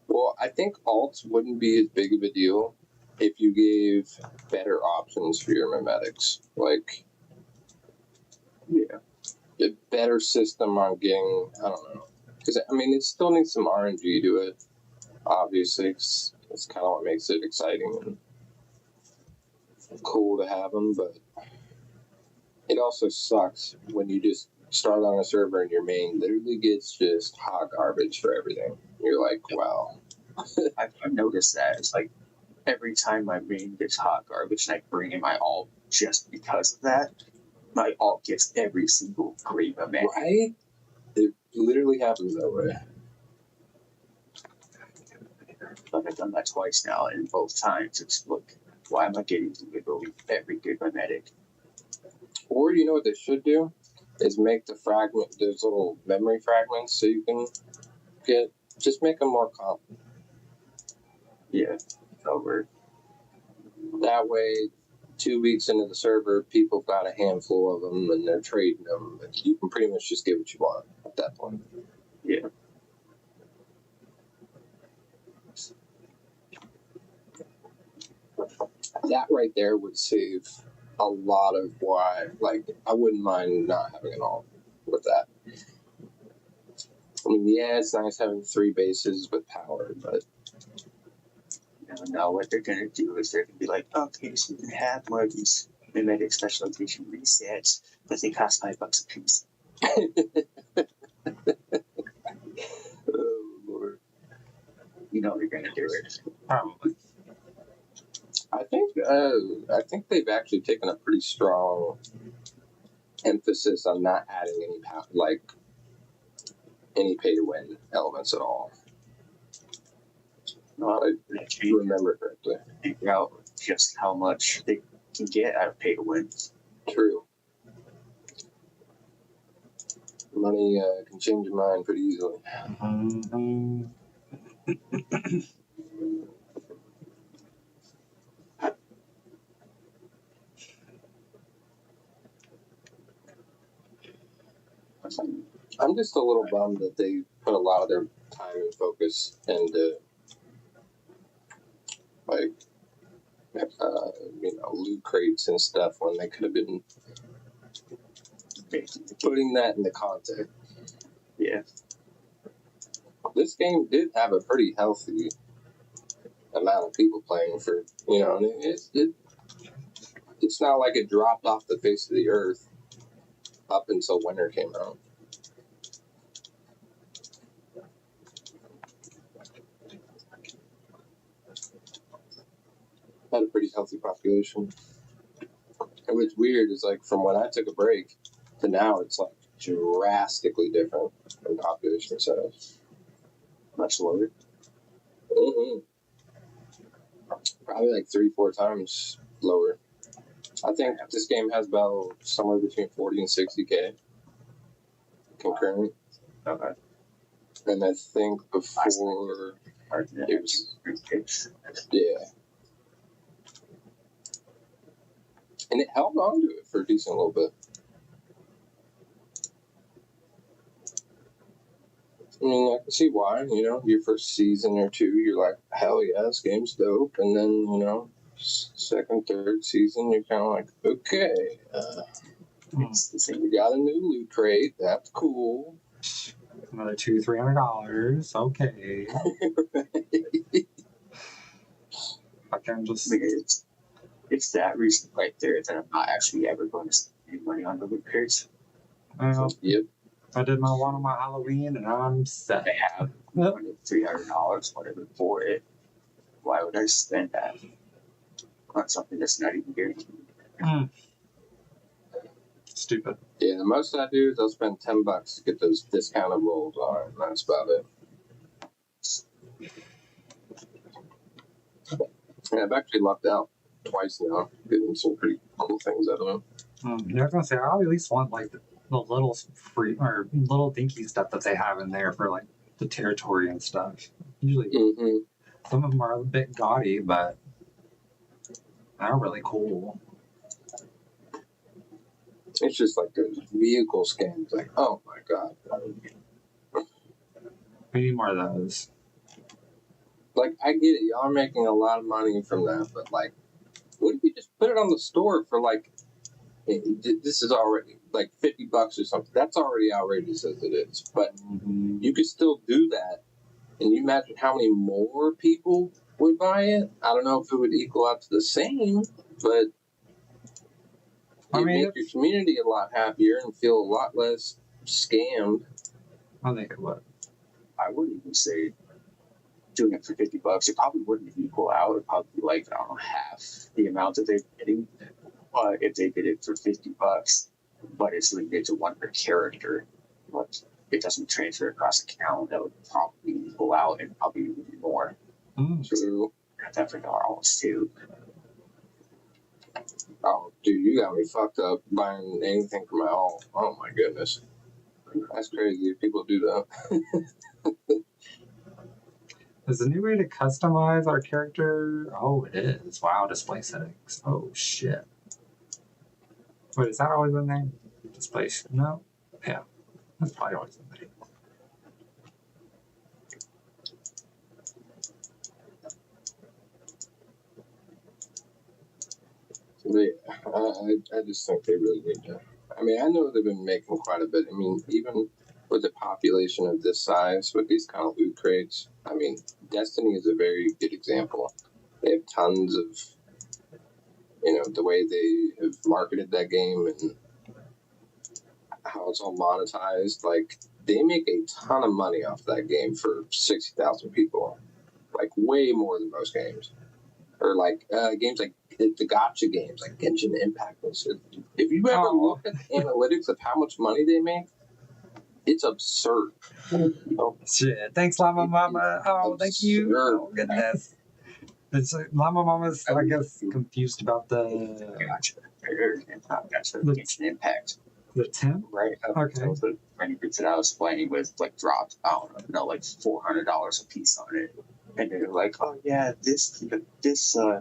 Well, I think alts wouldn't be as big of a deal if you gave better options for your mimetics, like Yeah. a better system on getting. I don't know, because I mean, it still needs some RNG to it. Obviously, it's kind of what makes it exciting and cool to have them, but it also sucks when you just start on a server and your main literally gets just hot garbage for everything. You're like, wow. I've noticed that it's like every time my main gets hot garbage and I bring in my alt just because of that, my alt gets every single great event. Right? It literally happens that way. But I've done that twice now, and both times it's look, why am I getting literally every good mimetic? Or you know what they should do? Is make the fragment, those little memory fragments so you can get, just make them more common. Yeah, over. That way, 2 weeks into the server, people got a handful of them and they're trading them. But you can pretty much just get what you want at that point. Yeah. That right there would save a lot of why. Like, I wouldn't mind not having it all with that. I mean, yeah, it's nice having 3 bases with power, but Now what they're gonna do is they're gonna be like, okay, so you can have more of these mimetic special edition resets, but they cost $5 a piece. oh Lord. You know they're gonna do it. Probably. I think they've actually taken a pretty strong emphasis on not adding any pay to win elements at all. Well, I they change remember correctly. figure out just how much they can get out of pay to win. True. Money can change your mind pretty easily. Mhm. I'm just a little bummed that they put a lot of their time and focus into like loot crates and stuff when they could have been putting that in the content. Yeah. This game did have a pretty healthy amount of people playing for, and it's not like it dropped off the face of the earth up until winter came out. Had a pretty healthy population. And what's weird is like from when I took a break to now, it's like drastically different in population size. Much lower. Mm-hmm. Probably like 3-4 times lower. I think this game has about somewhere between 40 and 60K concurrent. Okay. And I think before it was, yeah. And it held on to it for a decent little bit. I mean, I can see why, your first season or two, you're like, hell yeah, this game's dope. And then, second, third season, you're kind of like, okay, It's the same. we got a new loot crate. That's cool. Another $200-$300. Okay. I can just. I mean, it's that reason right there that I'm not actually ever going to spend any money on the loot crates. Well, Yep. I did my one on my Halloween and I'm set. They have $300, whatever, for it. Why would I spend that? on something that's not even guaranteed. Stupid. Yeah, the most I do is I'll spend $10 to get those discounted rolls on it, and that's about it. Yeah, I've actually lucked out twice now, getting some pretty cool things out of them. Yeah, I was gonna say I at least want like the little free or little dinky stuff that they have in there for like the territory and stuff. Usually, Mm-hmm. some of them are a bit gaudy, but they're really cool. It's just like those vehicle scans. Like, oh my god. We need more of those. Like, I get it. Y'all are making a lot of money from that, but like, what if you just put it on the store for like, this is already like $50 or something. That's already outrageous as it is. But you could still do that. And you imagine how many more people would buy it? I don't know if it would equal out to the same, but it'd make your community a lot happier and feel a lot less scammed. I think it would. I wouldn't even say doing it for $50. It probably wouldn't equal out. It'd probably be like, I don't know, half the amount that they're getting. But if they did it for $50, but it's limited to one per character, but it doesn't transfer across the account, that would probably equal out and probably even more. True. Got that for $1 too. Oh, dude, you got me fucked up buying anything for my all. Oh my goodness. That's crazy if people do that. Is the new way to customize our character? Oh, it is. Wow, display settings. Oh, shit. Wait, is that always in there? Display? No? Yeah. That's probably always in there. But yeah, I just think they really need to. I mean, I know they've been making quite a bit. I mean, even with a population of this size, with these kind of loot crates, I mean, Destiny is a very good example. They have tons of, the way they have marketed that game and how it's all monetized. Like, they make a ton of money off that game for 60,000 people. Like, way more than most games. Or like games like the gotcha games, like Genshin Impact. If you ever look at the analytics of how much money they make, it's absurd. Shit. Thanks, Llama Mama. Oh, thank you. Oh, goodness. It's Llama Mama's, I guess, confused about the Gotcha. Gotcha. Genshin Impact. The 10? Right. Okay. The many groups that I was playing with like dropped, I don't know, like $400 a piece on it. And they're like, oh yeah, this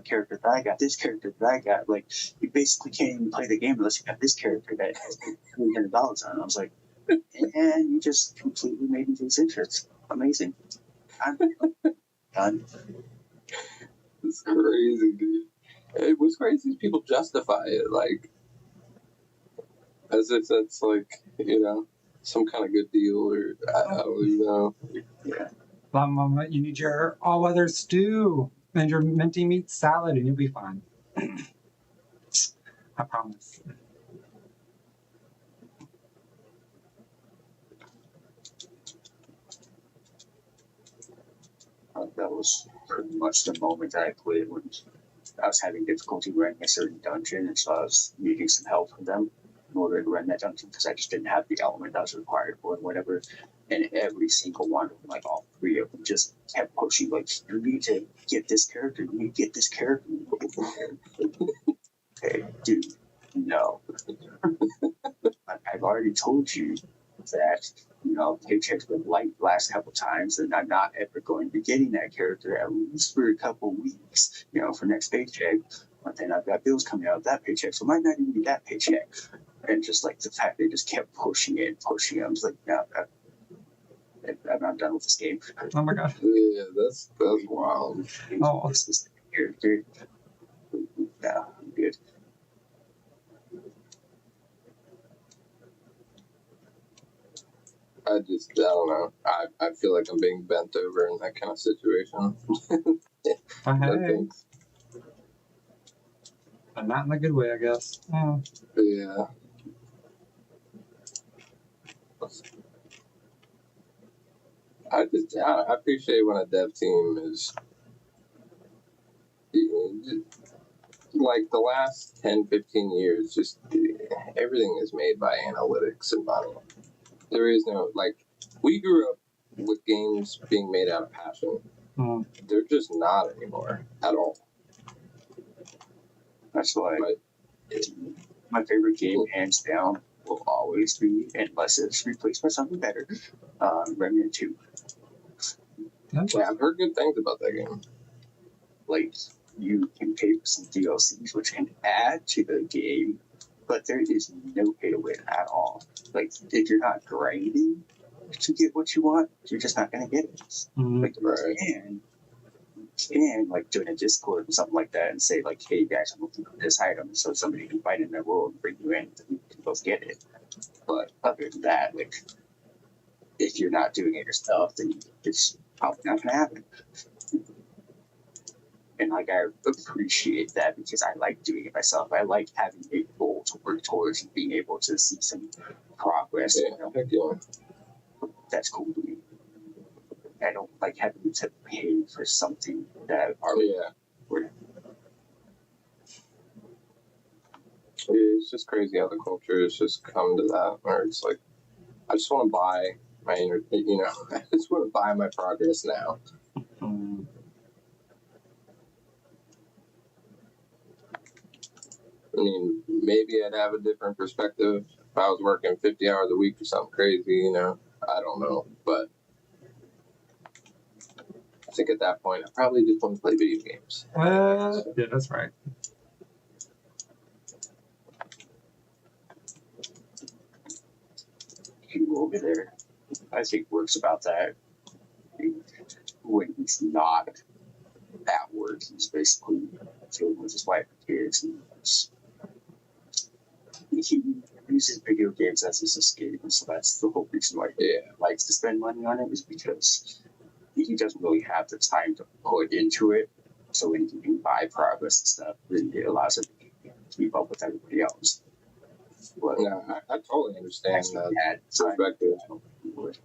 character that I got, this character that I got, like you basically can't even play the game unless you got this character that has $300 on it. I was like, and you just completely made me lose interest. Amazing. I'm done. It's crazy, dude. It was crazy as people justify it, like as if that's like, some kind of good deal, or I don't even know. Yeah. Llama Mama, you need your all-weather stew and your minty meat salad, and you'll be fine. I promise. That was pretty much the moment that I quit when I was having difficulty running a certain dungeon, and so I was needing some help from them in order to run that dungeon because I just didn't have the element that was required for it, whatever. And every single one of them, like all three of them, just kept pushing, like, you need to get this character, you need to get this character, you need to get this character. Okay, dude, no. I've already told you that, paychecks been light the last couple times, and I'm not ever going to be getting that character at least for a couple weeks, for next paycheck. But then I've got bills coming out of that paycheck, so I might not even get that paycheck. And just like the fact they just kept pushing it. I was like, no, I'm not done with this game. Oh my god. Yeah, that's wild. Oh. This is the character. No, I'm good. I don't know. I feel like I'm being bent over in that kind of situation. Hey. But not in a good way, I guess. Yeah. I appreciate when a dev team is like the last 10, 15 years, just everything is made by analytics and money. There is no, like, we grew up with games being made out of passion. Mm. They're just not anymore at all. That's why But my favorite game, hands down, will always be, unless it's replaced by something better, Remnant 2. yeah, I've heard good things about that game. Like, you can pay for some DLCs, which can add to the game, but there is no pay to win at all. Like, if you're not grinding to get what you want, you're just not going to get it. Mm. Like, you can, like, join a Discord or something like that and say, like, hey, guys, I'm looking for this item, so somebody can find it in their world and bring you in, and you can both get it. But other than that, like, if you're not doing it yourself, then it's probably not going to happen. And, like, I appreciate that because I like doing it myself. I like having a goal to work towards and being able to see some progress. Yeah, heck yeah. That's cool to me. I don't like having to pay for something that Oh, yeah. we're It's just crazy how the culture has just come to that, where it's like, I just want to buy my, I just want to buy my progress now. Mm. I mean, maybe I'd have a different perspective if I was working 50 hours a week or something crazy, I don't know. But I think at that point, I probably just want to play video games. Yeah, that's right. people over there. I think works about that. When he's not at work, he's basically dealing with his wife and kids, and he uses video games as his escape, and so that's the whole reason why he likes to spend money on it, is because he doesn't really have the time to put into it. So when he can buy progress and stuff, then it allows him to keep up with everybody else. But No, I totally understand actually that had time perspective. to do it.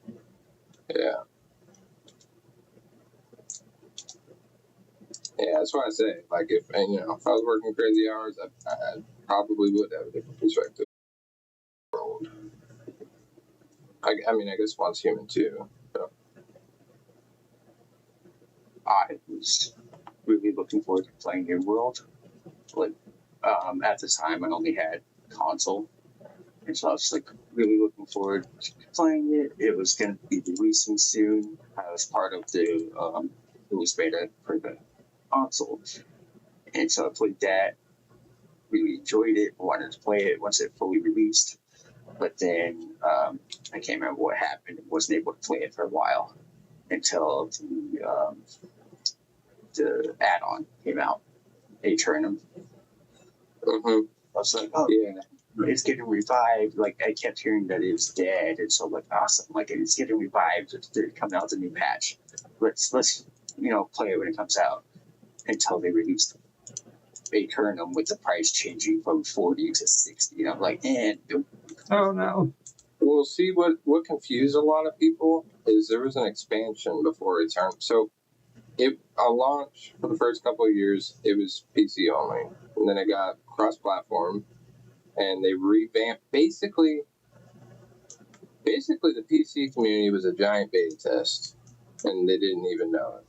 Yeah. Yeah, that's why I say, like, if I was working crazy hours, I probably would have a different perspective. I mean, I guess one's human too. So. I was really looking forward to playing New World. Like, at the time, I only had console, and so I was like really looking forward to playing it. It was going to be releasing soon. I was part of the release beta for the console, and so I played that. Really enjoyed it. Wanted to play it once it fully released, but then I can't remember what happened. I wasn't able to play it for a while until the add-on came out, Aeternum. Mm-hmm. I was like, oh Yeah. it's getting revived. Like, I kept hearing that it was dead, and so like, awesome, like it's getting revived. They're coming out with a new patch. Let's play it when it comes out. Until they released Aeternum with the price changing from 40 to 60. And I'm like, Oh no. Well, see, what confused a lot of people is there was an expansion before Eternum. So, on launch for the first couple of years, it was PC only, and then it got cross-platform, and they revamped. Basically, the PC community was a giant beta test, and they didn't even know it.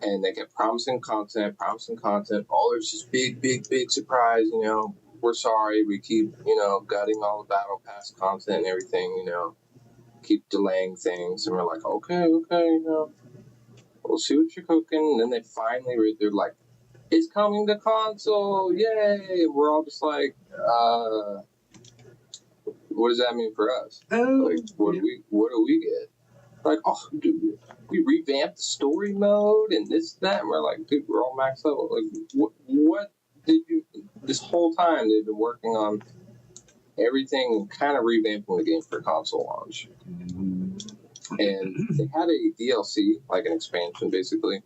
And they kept promising content. Oh, there's this big surprise, we're sorry, we keep, gutting all the battle pass content and everything, keep delaying things. And we're like, okay, we'll see what you're cooking. And then they finally, they're like, it's coming to console, yay! And we're all just like, what does that mean for us? Like, what do we get? Like, oh, dude, we revamped the story mode and that, and we're like, dude, we're all maxed level. Like, what did you? This whole time they've been working on everything, kind of revamping the game for console launch, and they had a DLC, like an expansion, basically,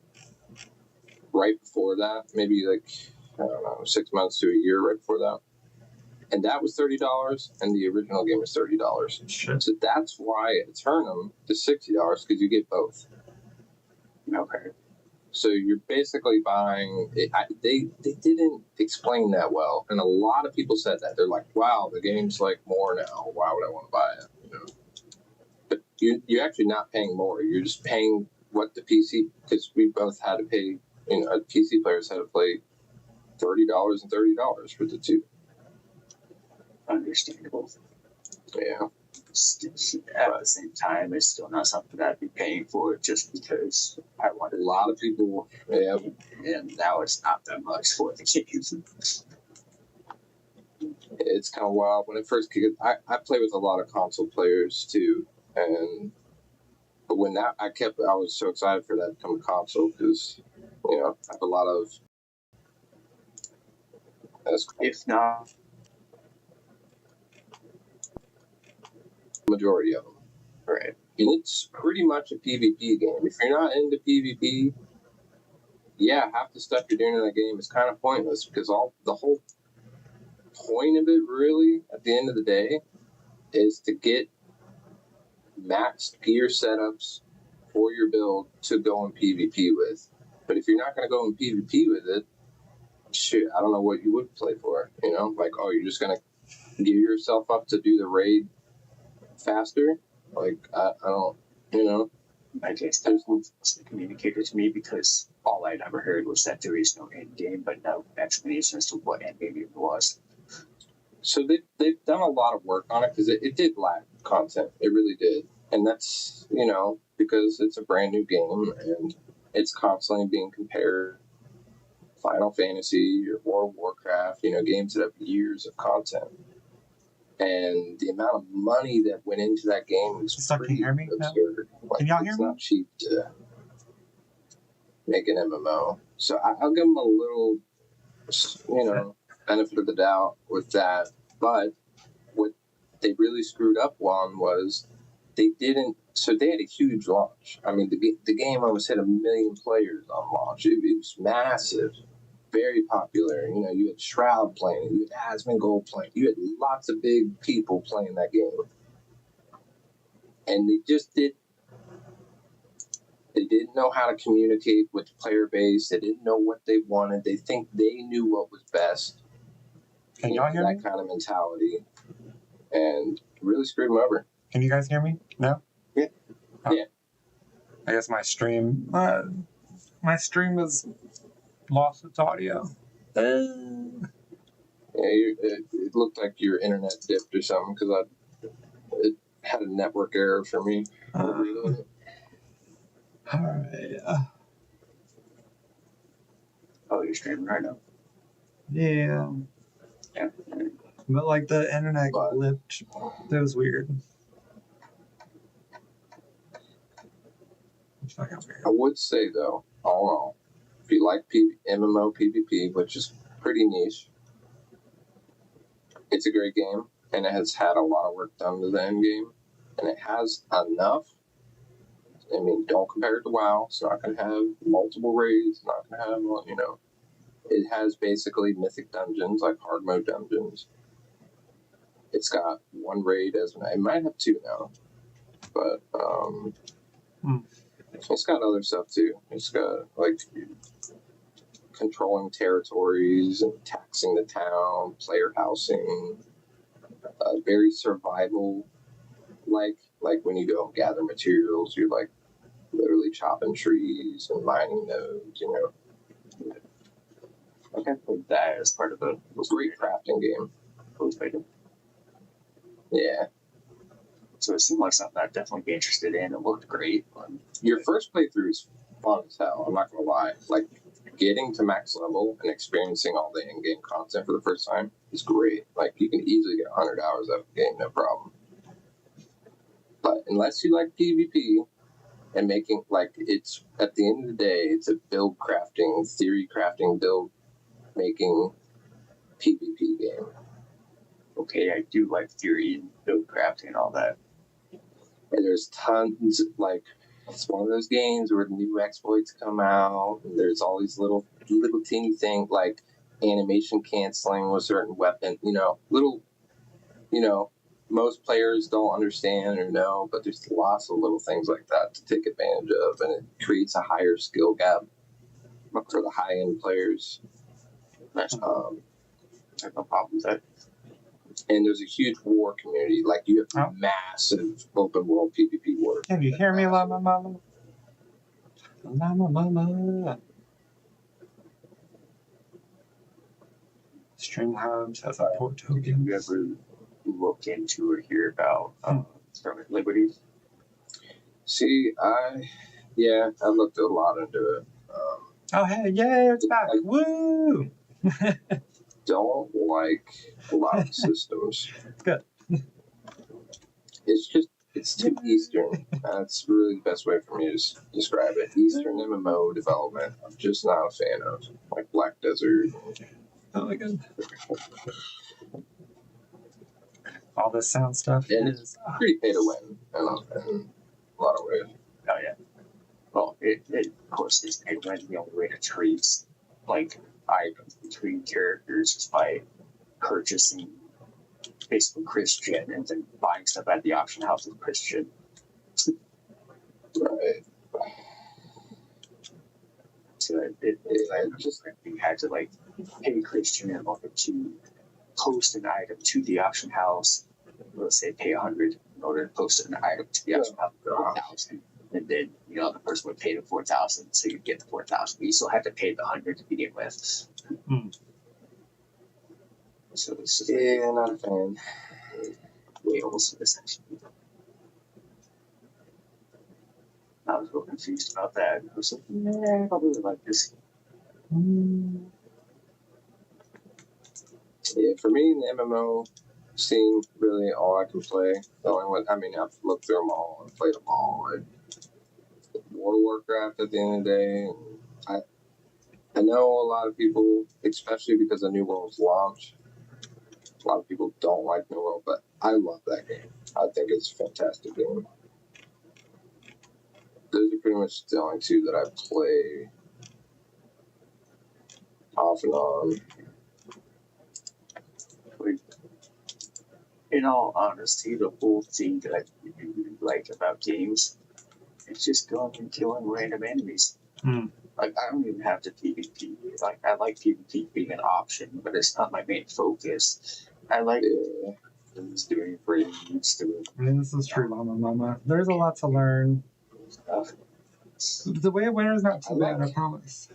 right before that, maybe like I don't know, 6 months to a year right before that. And that was $30, and the original game was $30. Shit. So that's why Eternum is $60, because you get both. okay. So you're basically buying. They didn't explain that well, and a lot of people said that. They're like, "Wow, the game's like more now. Why would I want to buy it?" You know, but you're actually not paying more. You're just paying what the PC, because we both had to pay. You know, PC players had to pay $30 and $30 for the two. Understandable. Yeah. At the same time, it's still not something I'd be paying for just because I A wanted. lot of people. Yeah. And now it's not that much for the games. It's kind of wild. When it first kicked, I play with a lot of console players too, and when that I was so excited for that to come to console because you know I have a lot of. If not, Majority of them, right? and it's pretty much a PvP game. If you're not into PvP, yeah, half the stuff you're doing in that game is kind of pointless because the whole point of it, really, at the end of the day, is to get maxed gear setups for your build to go in PvP with. But if you're not going to go in PvP with it, shit, I don't know what you would play for. You know, like, oh, you're just going to gear yourself up to do the raid faster? Like, I don't, you know. I guess that wasn't communicated to me because all I'd ever heard was that there is no end game, but no explanation as to what end game even was. So they've done a lot of work on it because it did lack content. It really did. And that's, you know, because it's a brand new game and it's constantly being compared Final Fantasy or World of Warcraft, you know, games that have years of content. And the amount of money that went into that game was So can you hear me now? absurd. Like, Can y'all hear it's me? not cheap to make an MMO. So I'll give them a little, you know, benefit of the doubt with that. But what they really screwed up on was they didn't. So they had a huge launch. I mean, the game almost hit 1 million players on launch. It was massive, very popular. You know, you had Shroud playing it, you had Asmongold playing it, you had lots of big people playing that game, and they just did. They didn't know how to communicate with the player base. They didn't know what they wanted. They think they knew what was best. Can y'all hear that me? kind of mentality, and really screwed them over. Can you guys hear me? No? Yeah. Oh. Yeah. I guess my stream has lost its audio. Yeah, it looked like your internet dipped or something because it had a network error for me. Alright. Oh, you're streaming right now? Yeah. Yeah. But like the internet But- glitched. It was weird. It's fucking weird. I would say though, all in all, if you like MMO PvP, which is pretty niche, it's a great game, and it has had a lot of work done to the end game, and it has enough. I mean, don't compare it to WoW. It's not going to have multiple raids. It's not going to have, you know, it has basically mythic dungeons, like hard mode dungeons. It's got one raid it might have two now, but it's got other stuff too. It's got like controlling territories and taxing the town, player housing, very survival like when you go gather materials, you're like literally chopping trees and mining nodes, you know. Okay, put that as part of the Great crafting game. Yeah. So it seemed like something I'd definitely be interested in. It looked great. Your first playthrough is fun as hell, I'm not gonna lie. Like getting to max level and experiencing all the in-game content for the first time is great. Like you can easily get 100 hours out of the game, no problem. But unless you like PvP and making, like, it's at the end of the day, it's a build crafting, theory crafting, build making PvP game. Okay, I do like theory and build crafting and all that. And there's tons, like, it's one of those games where new exploits come out, and there's all these little teeny things, like animation canceling with certain weapon, you know, most players don't understand or know, but there's lots of little things like that to take advantage of, and it creates a higher skill gap for the high end players. That's I have no problem with that. And there's a huge war community. Like you have Oh. massive open world PvP war. Can you hear me, Llama Mama? Llama Mama. Stream Hubs has a port Did token. you ever look into or hear about Starman Liberty? See, I looked a lot into it. Oh, hey, yay, it's back. Woo! Don't like a lot of systems. Good. It's too Eastern. That's really the best way for me to describe it. Eastern MMO development, I'm just not a fan of. Like Black Desert. Oh my god. All this sound stuff And is Pretty pay to win in a lot of ways. Oh yeah. Well, it of course is pay to win. The only way to trade like items between characters is by purchasing basically Christian and then buying stuff at the auction house with Christian. Right. So you had to like pay Christian in order to post an item to the auction house. Let's say pay 100 in order to post an item to the auction house for 4,000, and then the person would pay the 4,000, so you get the 4,000. But you still have to pay the 100 to begin with. So it's just Not a fan. whales essentially. I was real confused about that. I was like, I don't really like this. Yeah, for me, the MMO scene, really all I can play. The only one, I've looked through them all and played them all. World of Warcraft at the end of the day. I know a lot of people, especially because the New World's launched, a lot of people don't like New World, but I love that game. I think it's a fantastic game. Those are pretty much the only two that I play off and on. In all honesty, the whole thing that I really like about games is just going and killing random enemies. Like, I don't even have to PvP. Like, I like PvP being an option, but it's not my main focus. I like doing raids, doing this is true, Llama Mama. There's a lot to learn. stuff. The way of winter is not too bad, I promise.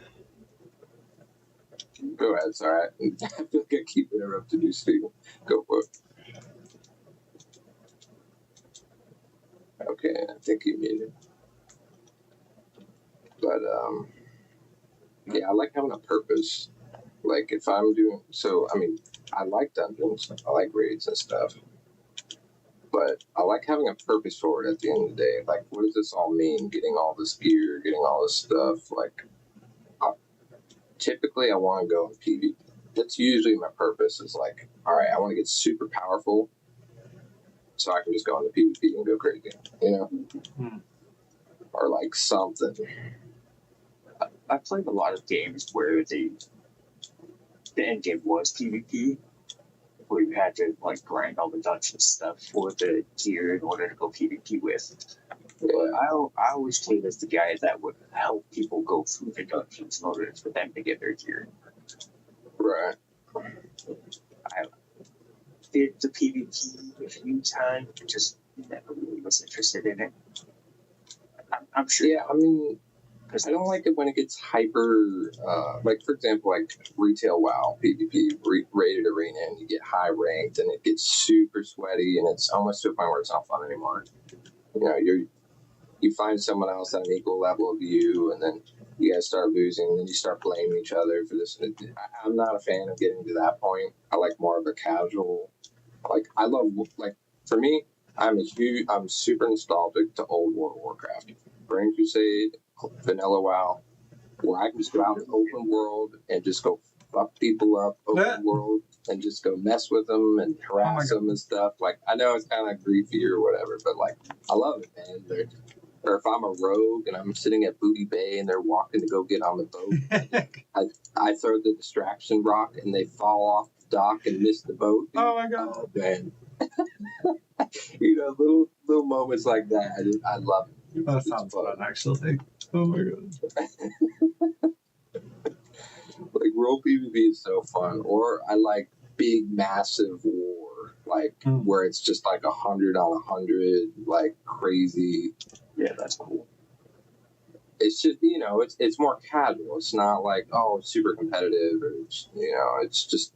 Go ahead, sorry. I feel like I keep interrupting you, Steve. Go for it. Okay, I think you muted. But, I like having a purpose. Like, if I'm doing, I like dungeons, I like raids and stuff. But I like having a purpose for it at the end of the day. Like, what does this all mean? Getting all this gear, getting all this stuff. Like, typically I want to go in PvP. That's usually my purpose is like, all right, I want to get super powerful so I can just go into PvP and go crazy, Or like something. I played a lot of games where the end game was PvP, where you had to like grind all the dungeon stuff for the gear in order to go PvP with. But I always played as the guy that would help people go through the dungeons in order for them to get their gear. Right. I did the PvP a few times, but just never really was interested in it. I'm sure. Yeah, because I don't like it when it gets hyper, like for example, like retail WoW, PvP, rated arena, and you get high ranked and it gets super sweaty and it's almost to a point where it's not fun anymore. You find someone else at an equal level of you and then you guys start losing and then you start blaming each other for this. I'm not a fan of getting to that point. I like more of a casual, I love, for me, I'm super nostalgic to old World of Warcraft. Burning Crusade, vanilla WoW, where I can just go out in the open world and just go fuck people up, open world, and just go mess with them and harass them and stuff. Like, I know it's kind of griefy or whatever, but I love it, man. Or if I'm a rogue and I'm sitting at Booty Bay and they're walking to go get on the boat, I throw the distraction rock and they fall off the dock and miss the boat. Oh my god. Oh, man. Little moments like that. I love it. That sounds fun, actually. Oh my god. world PvP is so fun. Or I like big, massive war, like where it's just like 100 on 100, like crazy. Yeah, that's cool. It's just, you know, it's more casual. It's not like, oh, it's super competitive, or it's, you know, it's just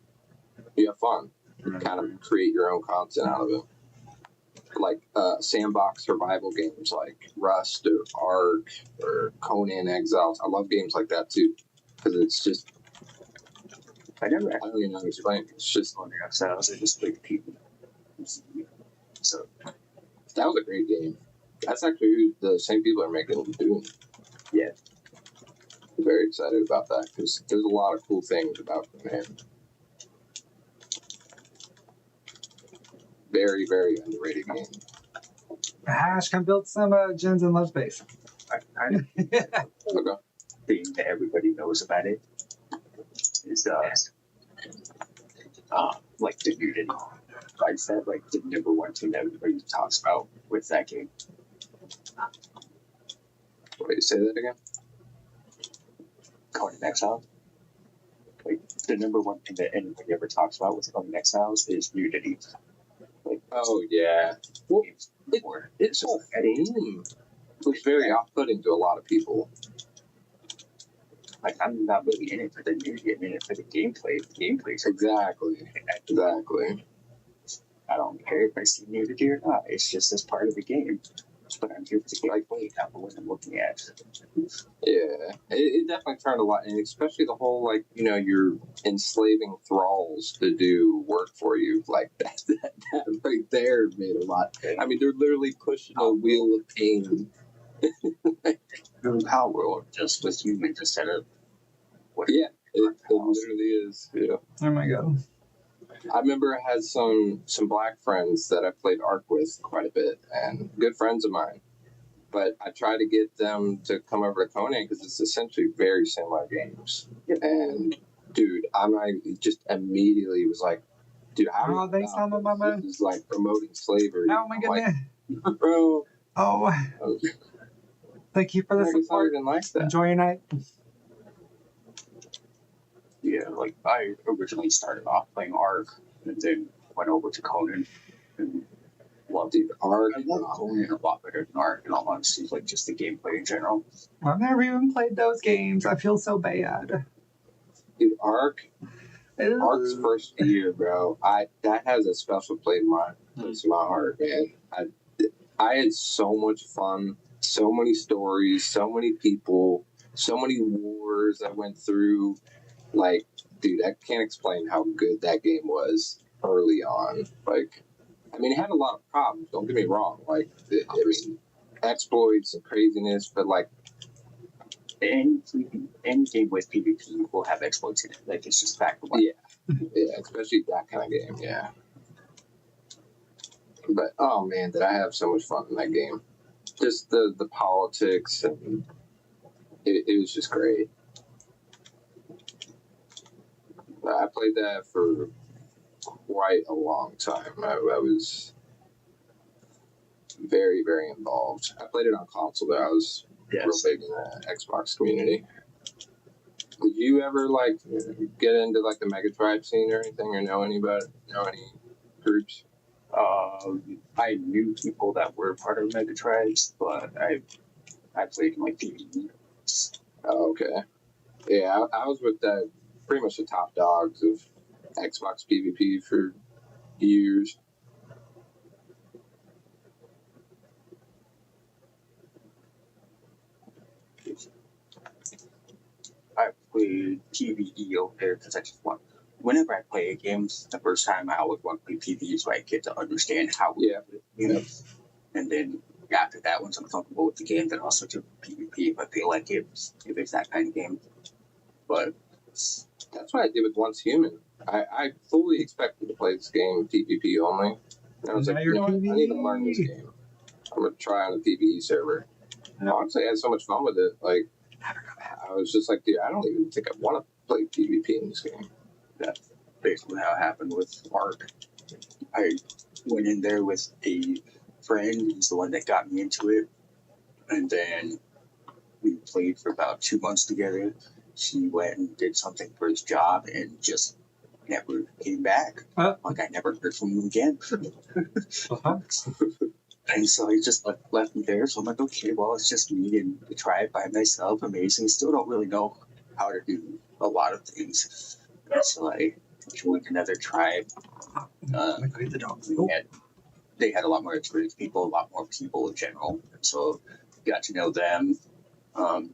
you have fun. You kind of create your own content out of it. Like sandbox survival games like Rust or Ark or Conan Exiles. I love games like that too, because it's just I don't even know how to explain it. It's just on the outside. I just played people. So that was a great game. That's actually who the same people are making Doom. Yeah, I'm very excited about that because there's a lot of cool things about the man. Very, very underrated game. Hash can build some gens in Love Base. I Okay. thing that everybody knows about it is like the nudity. I said like the number one thing that everybody talks about with that game. Wait, say that again. Conan Exiles. Like the number one thing that anybody ever talks about with Conan Exiles is nudity. Like, oh yeah. Well, it's just a theme. It was very off-putting to a lot of people. like I'm not really in it for the nudity. I'm in it for the gameplay. The gameplay's Exactly. I don't care if I see nudity or not. It's just as part of the game. But I'm here for the gameplay, not what I'm looking at. Yeah, it definitely turned a lot, and especially the whole, like, you know, you're enslaving thralls to do work for you. Like, that right there made a lot. I mean, they're literally pushing a wheel of pain. The power world just with humans instead of what? Yeah, it literally is. Yeah. Oh my god. I remember I had some black friends that I played Ark with quite a bit, and good friends of mine. But I tried to get them to come over to Conan because it's essentially very similar games. And dude, I just immediately was like, dude, how thanks, Mama. This is like promoting slavery. Oh my goodness. Like, bro. Oh. Thank you for the support. Like that. Enjoy your night. Yeah, like I originally started off playing Ark and then went over to Conan and loved it. Ark. I love Conan a lot better than Ark, in all honesty, like just the gameplay in general. I've never even played those games. I feel so bad. Dude, Ark's first year, bro. That has a special place in my heart, man. I had so much fun, so many stories, so many people, so many wars I went through. Like, dude, I can't explain how good that game was early on. Like, I mean, it had a lot of problems. Don't get me wrong. Like, I mean, exploits and craziness, but like, any game with PvP will have exploits in it. Like, it's just fact of life. Yeah, especially that kind of game. Yeah. But oh man, did I have so much fun in that game? Just the politics, and it was just great. I played that for quite a long time. I was very, very involved. I played it on console, but I was real big in the Xbox community. Did you ever like get into like the Mega Tribe scene or anything, or know any groups? I knew people that were part of Mega Tribes, but I played in like PvE. Oh, okay. Yeah, I was with pretty much the top dogs of Xbox PvP for years. I played PvE over there because I just want. Whenever I play a game, the first time I always want to play PvE so I get to understand how we have it, you know. And then after that, once I'm comfortable with the game, then I'll switch to PvP if I feel like if it's that kind of game. But that's what I did with Once Human. I fully expected to play this game PvP only. And I was like, you know what? I need to learn this game. I'm gonna try on a PvE server. And honestly, I had so much fun with it. Like, I was just like, dude, I don't even think I want to play PvP in this game. That's basically how it happened with Ark. I went in there with a friend. He's the one that got me into it. And then we played for about 2 months together. he went and did something for his job and just never came back. Like I never heard from him again. And so he just left me there. So I'm like, okay, well, it's just me and the tribe by myself. Amazing. Still don't really know how to do a lot of things. And so I joined another tribe. They had a lot more experienced people, a lot more people in general. So got to know them.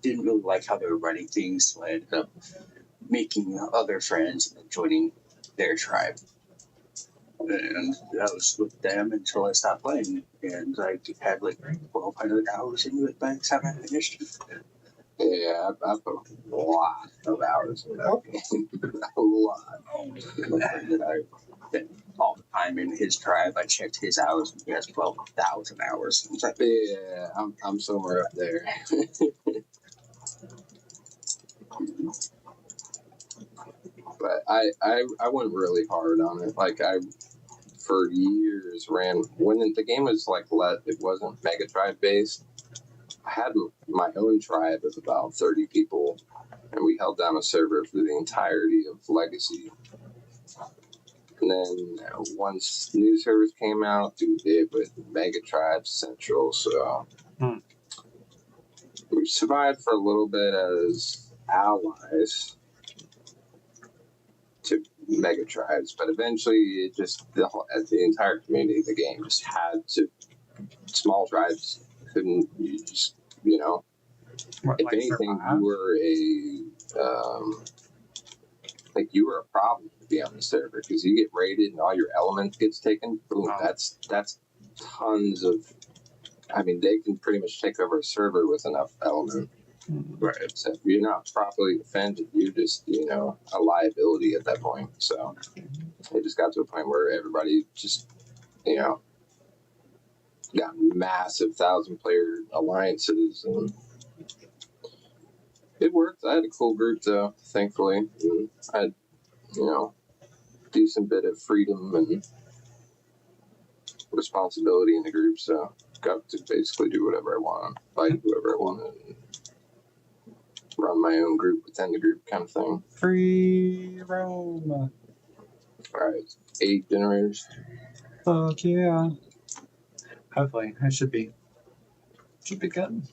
Didn't really like how they were running things, so I ended up making other friends and joining their tribe. And I was with them until I stopped playing. And I had like 1,200 hours into it by the time I finished. Yeah, I put a lot of hours in that game. A lot. And I spent all the time in his tribe. I checked his hours, and he has 12,000 hours. It's like, Yeah, I'm somewhere up there. But I went really hard on it. Like I for years ran when the game was like it wasn't Mega Tribe based. I had my own tribe of about 30 people, and we held down a server for the entirety of Legacy. And then once new servers came out, we did with Mega Tribe Central. So we survived for a little bit as allies to Mega Tribes, but eventually it just the entire community of the game just had to. Small tribes couldn't. You just What, if like anything, survive? you were like you were a problem to be on the server because you get raided and all your elements gets taken. Boom, that's tons of. I mean, they can pretty much take over a server with enough element. Right. So if you're not properly defended, you're just a liability at that point. So it just got to a point where everybody just got massive 1,000-player alliances, and it worked. I had a cool group though, thankfully. And I had decent bit of freedom and responsibility in the group, so got to basically do whatever I want, fight whoever I wanted, and run my own group within the group kind of thing. Free roam. All right, 8 generators. Fuck yeah. Hopefully, it should be good.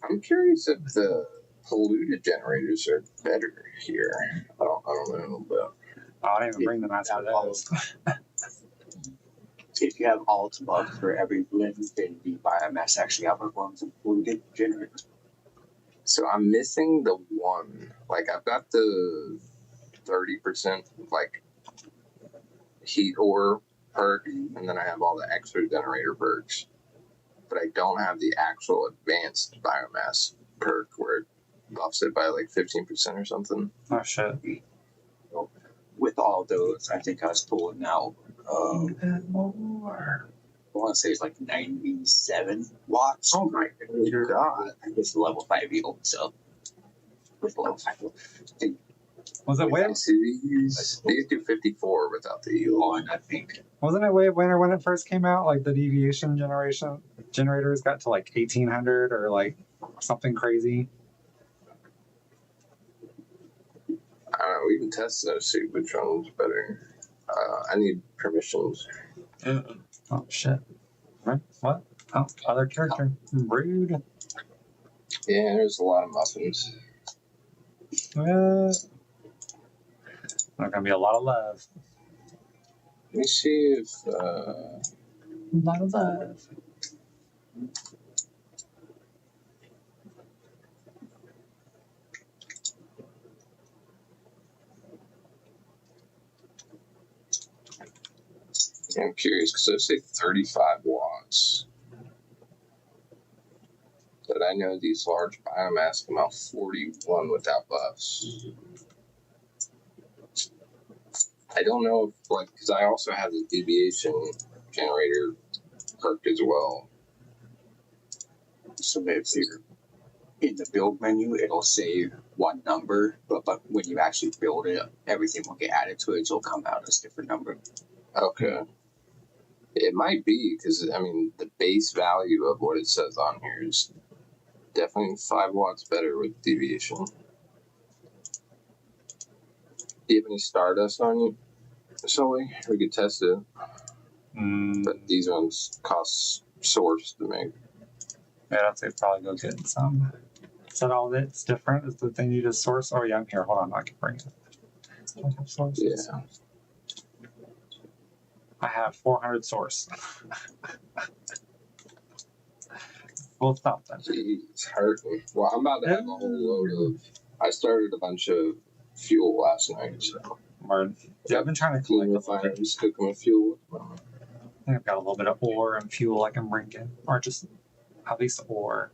I'm curious if the polluted generators are better here. I don't know, but I didn't even bring the mask for those. if you have alt buff for every blend, then the biomass actually outperforms the polluted generators. so I'm missing the one. Like I've got the 30% like heat ore perk, and then I have all the extra generator perks, but I don't have the actual advanced biomass perk where it buffs it by like 15% or something. Oh shit. With all those, I think I was pulling out more. I want to say it's like 97 watts. Oh my god. It's level 5 heal, so with level 5 heal. Was it way? These do 54 without the heal. On, I think. Wasn't it way of winter when it first came out? Like the deviation generators got to like 1,800 or like something crazy. I don't know. We can test those, see which one's better. I need permissions. Oh shit. What? Oh, other character. Rude. Yeah, there's a lot of muffins. There's gonna be a lot of love. Let me see if A lot of love. I'm curious because I say 35 watts. But I know these large biomass come out 41 without buffs. I don't know if, like, because I also have the deviation generator perk as well. So if you're in the build menu, it'll say one number, but when you actually build it, everything will get added to it, so it'll come out as a different number. Okay. It might be, because, I mean, the base value of what it says on here is definitely 5 watts better with deviation. Do you have any Stardust on you, Sully? We could test it, but these ones cost source to make. Yeah, I'd say probably go get some. Is that all that's different? Is the thing you just source? Oh yeah, I'm here. Hold on, I can bring it. I have sources. Yeah. I have 400 source. We'll stop that. Jeez, hurting. Well, I'm about to have a whole load of. I started a bunch of fuel last night, so. Word. Yeah, I've been trying to Clean collect refineries, cook them with fuel. I think I've got a little bit of ore and fuel I can bring in, or just at least ore.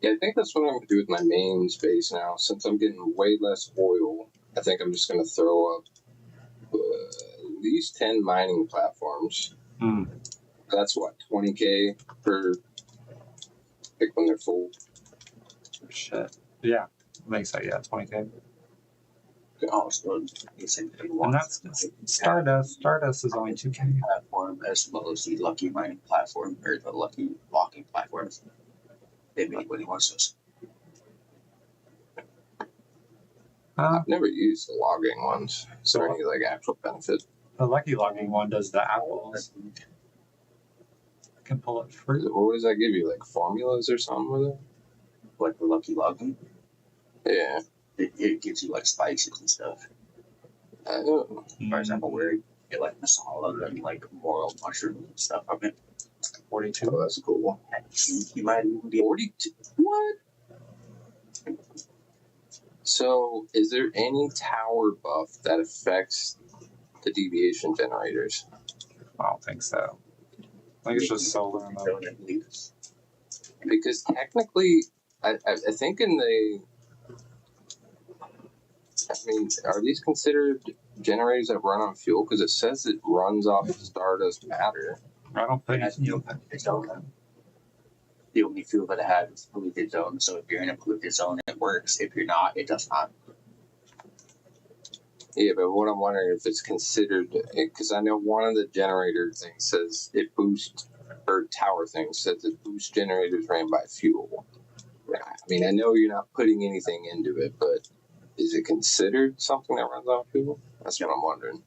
Yeah, I think that's what I'm going to do with my main space now. Since I'm getting way less oil, I think I'm just going to throw up at least 10 mining platforms. That's what, 20K per pick when they're full. Shit. Yeah, makes that, yeah, 20K. Oh, so you said you And want that's Stardust. Stardust is only 2K. platform as well as the lucky mining platform or the lucky walking platforms. They make when he wants those. I've never used the logging ones. Is there any like actual benefit? The lucky logging one does the apples. I can pull it free. What does that give you? Like formulas or something with it? Like the lucky logging, Yeah. it gives you like spices and stuff. I don't know. For example, where you get like masala and like morel mushroom and stuff of it. 42. Oh, that's cool. You might even be 42? What? So, is there any tower buff that affects the deviation generators? I don't think so. I think it's just solar and able to believe this. Because technically, I think in the. I mean, are these considered generators that run on fuel? Because it says it runs off Stardust matter. I don't think That's its own. The only fuel that it has is polluted zone. So if you're in a polluted zone, it works. If you're not, it does not. Yeah, but what I'm wondering if it's considered, because I know one of the generator things says it boosts, or tower thing says it boosts generators ran by fuel. I mean, I know you're not putting anything into it, but is it considered something that runs on fuel? That's what I'm wondering.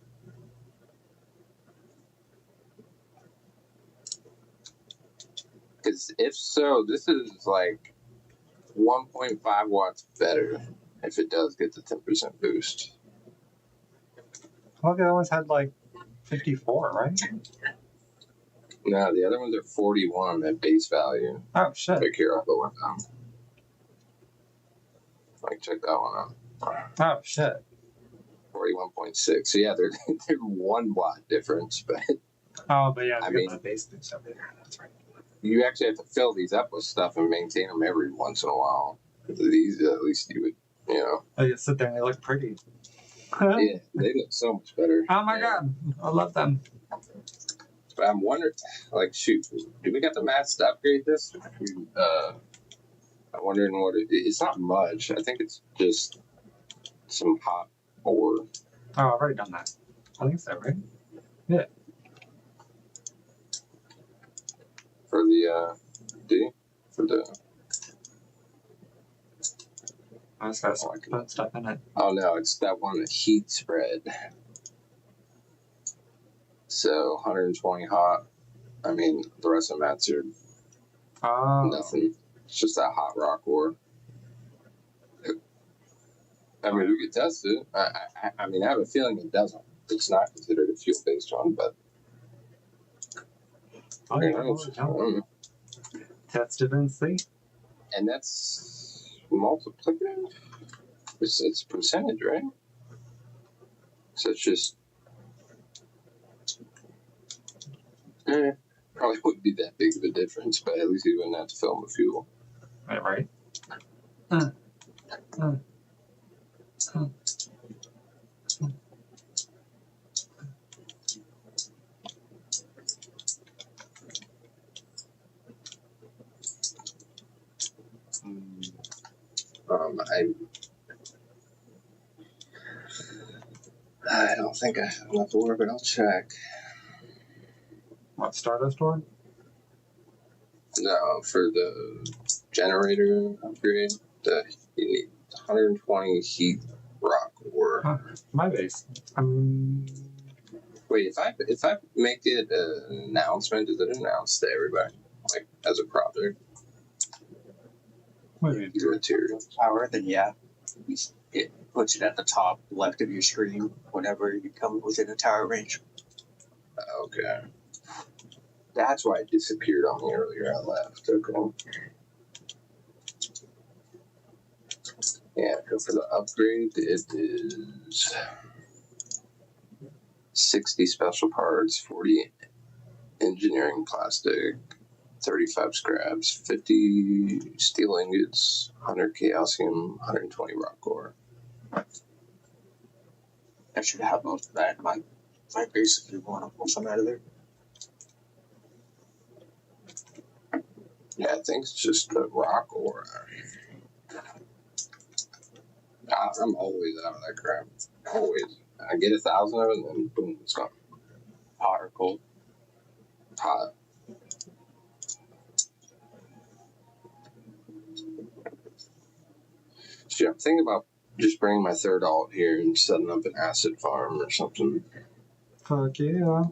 Because if so, this is like 1.5 watts better if it does get the 10% boost. Well, they always had like 54, right? No, the other ones are 41 at base value. Oh, shit. Take care of the one down. Like, check that one out. Oh, shit. 41.6. So, yeah, they're 1 watt difference, but Oh, but yeah, I I mean- mean, the base boost over there. That's right. you actually have to fill these up with stuff and maintain them every once in a while. These, at least you would, you know. Oh, you sit there and they look pretty. Yeah, they look so much better. Oh my Yeah. god, I love them. But I'm wondering, like, shoot, do we got the mats to upgrade this? I'm wondering what it's not much. I think it's just some hot ore. Oh, I've already done that. I think so, right? Yeah. For the, for the, I just gotta put stuff in it. oh no, it's that one, the heat spread. So 120 hot. I mean, the rest of the mats are Oh. nothing. It's just that hot rock ore. I mean, we could test it. I mean, I have a feeling it doesn't. It's not considered a fuel-based one, but Oh, who yeah, knows? I oh, don't know. test it and see. And that's multiplicative. It's percentage, right? So it's just probably wouldn't be that big of a difference, but at least you wouldn't have to fill them with fuel. Right? I don't think I have enough ore, but I'll check. What, Stardust one? No, for the generator upgrade, you need 120 heat rock ore. My base. Wait, if I make it an announcement, does it announce to everybody, like as a project? What do you mean? Your material. Power, then yeah. It puts it at the top left of your screen whenever you come within a tower range. Okay. That's why it disappeared on me earlier. I left. Okay. Yeah, go for the upgrade. It is 60 special parts, 40 engineering plastic, 35 scraps, 50 steel ingots, 100 chaosium, 120 rock ore. I should have most of that in my base if you want to pull some out of there. Yeah, I think it's just the rock ore. I'm always out of that crap. Always. I get 1,000 of it and then boom, it's gone. Hot or cold? Hot. Shit, I'm thinking about just bringing my third alt here and setting up an acid farm or something. Fuck yeah.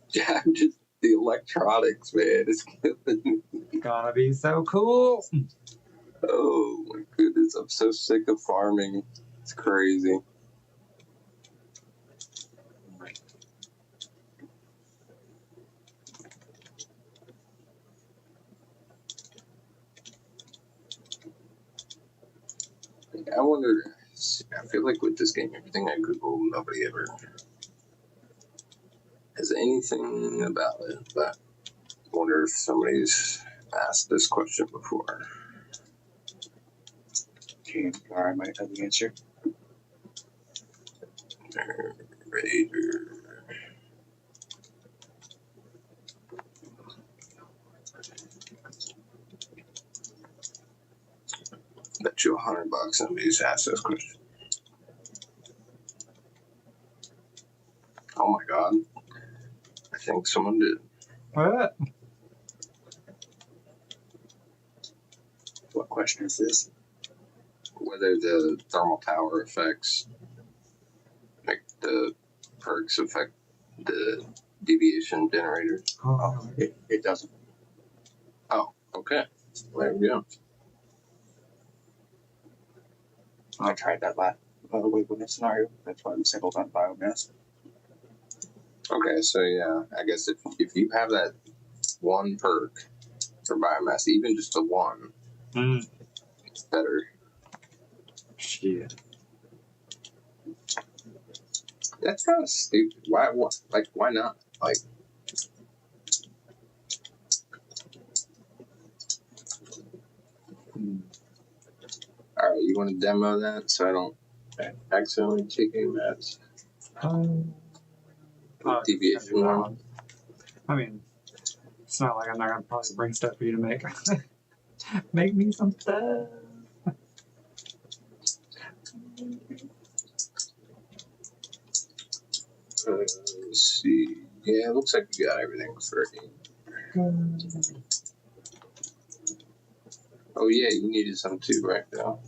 Yeah, just the electronics, man. It's killing me. Gonna be so cool. Oh my goodness, I'm so sick of farming. It's crazy. I wonder, I feel like with this game, everything I Google, nobody ever has anything about it, but I wonder if somebody's asked this question before. I might have the answer. Raider. Bet you $100 somebody's asked this question. Oh my god. I think someone did. What? What question is this? Whether the thermal tower affects, like the perks affect the deviation generator. Oh, It doesn't. Oh, okay. There we go. I tried that last waypoint scenario. That's why we settled on biomass. Okay, so yeah, I guess if you have that one perk for biomass, even just the one, it's better. shit. That's kind of stupid. Why? Like, why not? Like, all right, you want to demo that so I don't accidentally take any maps? Deviation one. I mean, it's not like I'm not gonna probably bring stuff for you to make. Make me some stuff. Let's see. Yeah, it looks like we got everything for it. Oh yeah, you needed some too, right now.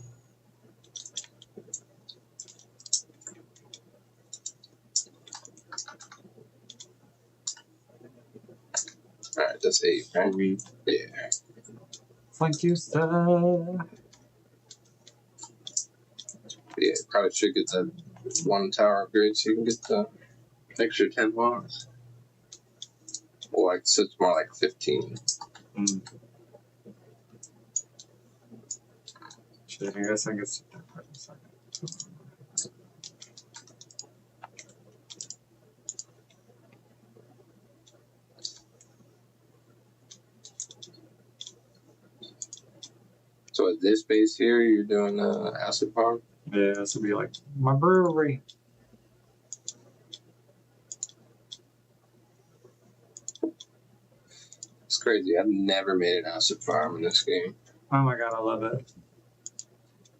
Alright, that's 8, right? Yeah. Thank you, sir. Yeah, probably should get that one tower upgrade so you can get the extra 10 blocks. Or like, so it's more like 15. Shit, I guess I guess. For a second. So at this base here, you're doing acid farm? Yeah, this would be like my brewery. It's crazy. I've never made an acid farm in this game. Oh my god, I love it.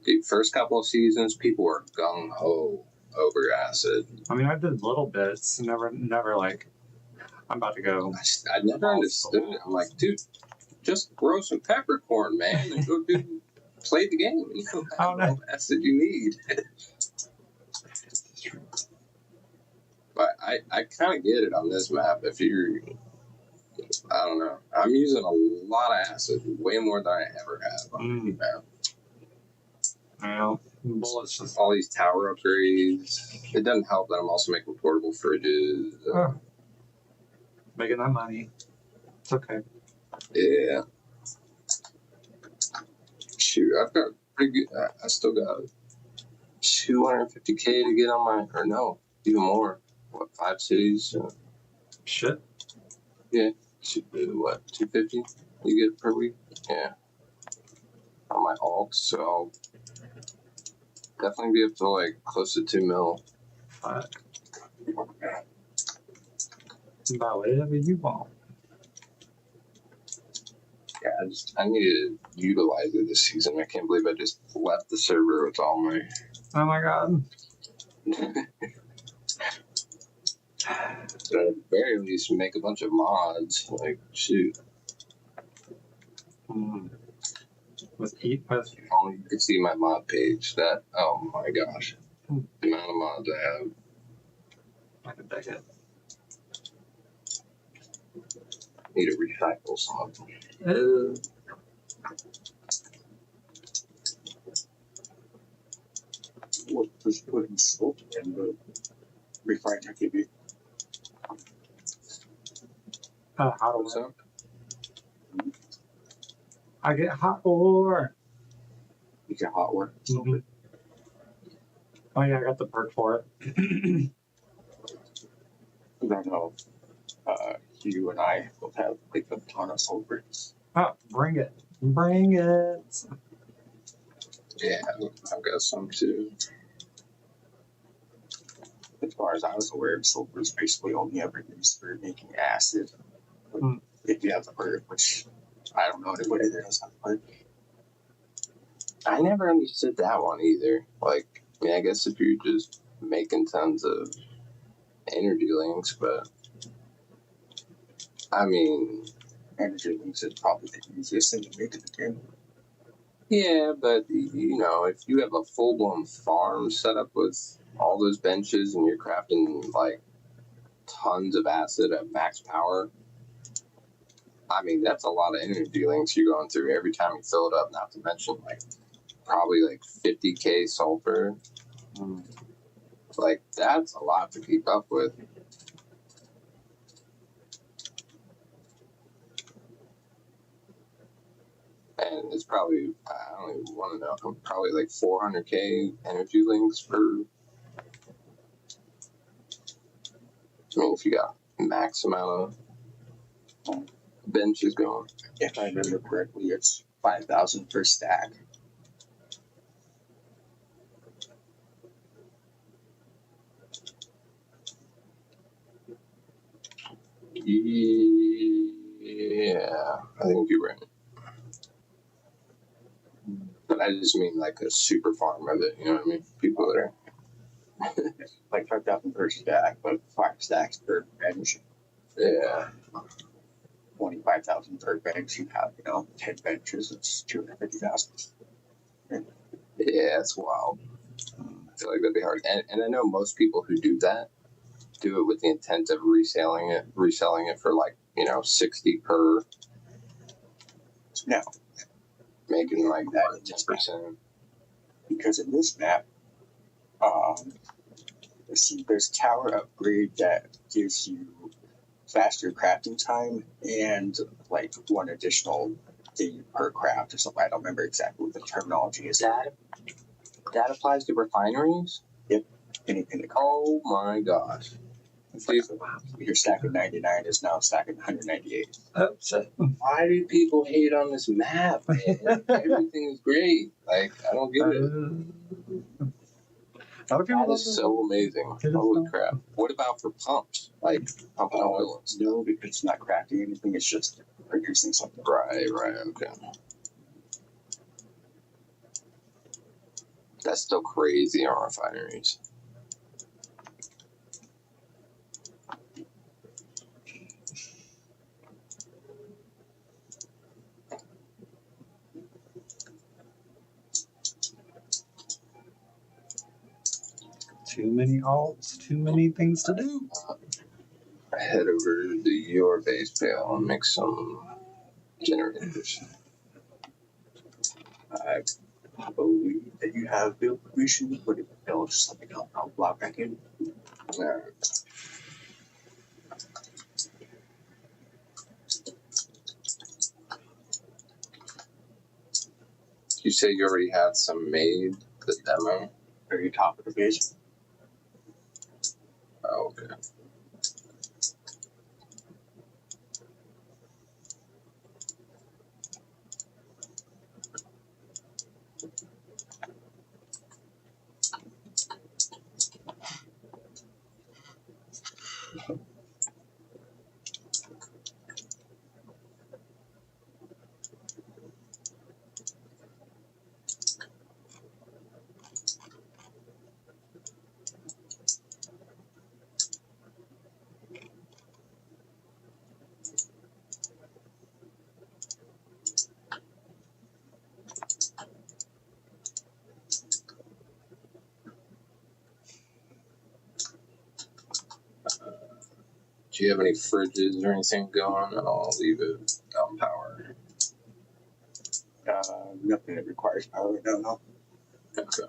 Dude, first couple of seasons, people were gung ho over acid. I mean, I did little bits, never like. I'm about to go. I never understood it. I'm like, dude, just grow some peppercorn, man, and go play the game. And you'll have all the acid you need. I kind of get it on this map. If you're, I don't know, I'm using a lot of acid, way more than I ever have on any map. Well, bullets just. All these tower upgrades. It doesn't help that I'm also making portable fridges. Making that money. It's okay. Yeah. Shoot, I've got pretty good. I still got 250K to get on my, or no, even more. What, 5 cities? Shit. Yeah. Should be what, 250 you get per week? Yeah. On my alt, so I'll definitely be up to like close to 2 mil. Fuck. About whatever you want. Yeah, I need to utilize it this season. I can't believe I just left the server with all my. Oh my god. But at the very least, make a bunch of mods. Like, shoot. With eat with. If only you could see my mod page. That, oh my gosh. The amount of mods I have. I can take it. Need to recycle some. What was putting salt in the refiner give you? How do What's up? I get hot ore? You get hot work. Mm-hmm. Oh yeah, I got the perk for it. I don't know. You and I both have like a ton of sulfurs. Oh, bring it. Bring it. Yeah, I've got some too. As far as I was aware, sulfur is basically only ever used for making acid. If you have the perk, which I don't know what it is. I never understood that one either. Like, I mean, I guess if you're just making tons of energy links, but I mean, Energy links is probably the easiest thing to make in the game. yeah, but you know, if you have a full blown farm set up with all those benches and you're crafting like tons of acid at max power, I mean, that's a lot of energy links you're going through every time you fill it up, not to mention like probably like 50K sulfur. Like, that's a lot to keep up with. And it's probably, I don't even want to know, probably like 400K energy links per. I mean, if you got max amount of benches going. If I remember correctly, it's 5,000 per stack. Yeah, I think you're right. But I just mean like a super farm of it, you know what I mean? People that are. Like 5,000 per stack, but 5 stacks per bench. Yeah. 25,000 per bench. You have, 10 benches. It's 250,000. Yeah, it's wild. I feel like that'd be hard. And I know most people who do that do it with the intent of reselling it for like, 60 per. No. Making like that 10%. Because in this map, there's tower upgrade that gives you faster crafting time and like one additional thing per craft or something. I don't remember exactly what the terminology is. That applies to refineries? Yep. Anything that Oh my gosh. your stack of 99 is now a stack of 198. Oh shit. Why do people hate on this map, man? Everything is great. Like, I don't get it. That is so amazing. Holy crap. What about for pumps? Like, pumping oil and stuff? No, because it's not crafting anything, it's just producing something. Right, okay. That's still crazy on refineries. Too many alts, too many things to do. Head over to your base pale and make some generators. I believe that you have build permission, but if you don't, just let me know. I'll block back in. You say you already had some made, the demo? Very top of the page. Oh, okay. Do you have any fridges or anything going? I'll leave it on power. Nothing that requires power. No. Okay.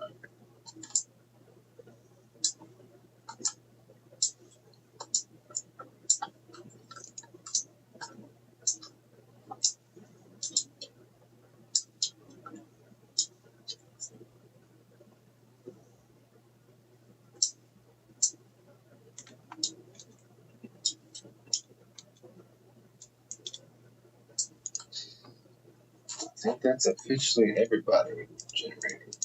I think that's officially everybody with generators.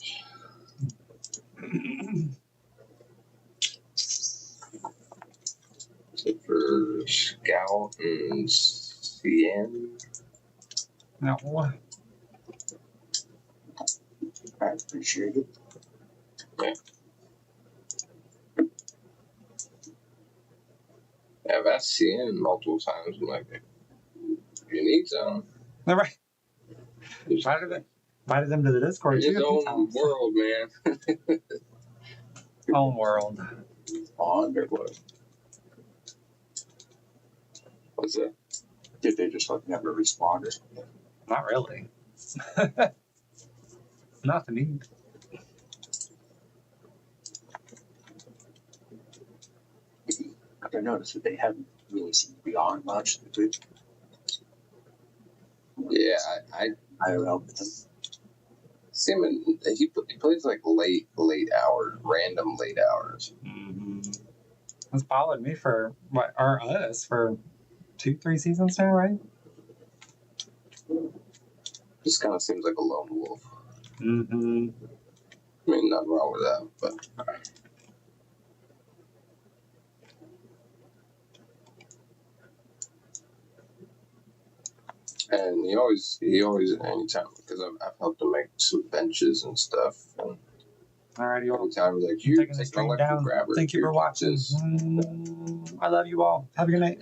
Except for Scout and CN. No. I appreciate it. I've asked CN multiple times. I'm like, you need some. All right. It's Invited them to the Discord his too. own world, man. Own world. On their way. What's that? Did they just like never respond or something? Not really. Not to me. I noticed that they haven't really seemed to be on much. Yeah, I don't know. see him in, he plays like late hours, random late hours. Mm-hmm. He's followed me for what, or us for 2-3 seasons now, right? Just kind of seems like a lone wolf. Mm-hmm. I mean, nothing wrong with that, but. And he always anytime, because I've helped him make some benches and stuff. And Alrighty, well, anytime he's like, I'm you taking the take an stream electric down. grabber. Thank you for watching. I love you all. Have a good night.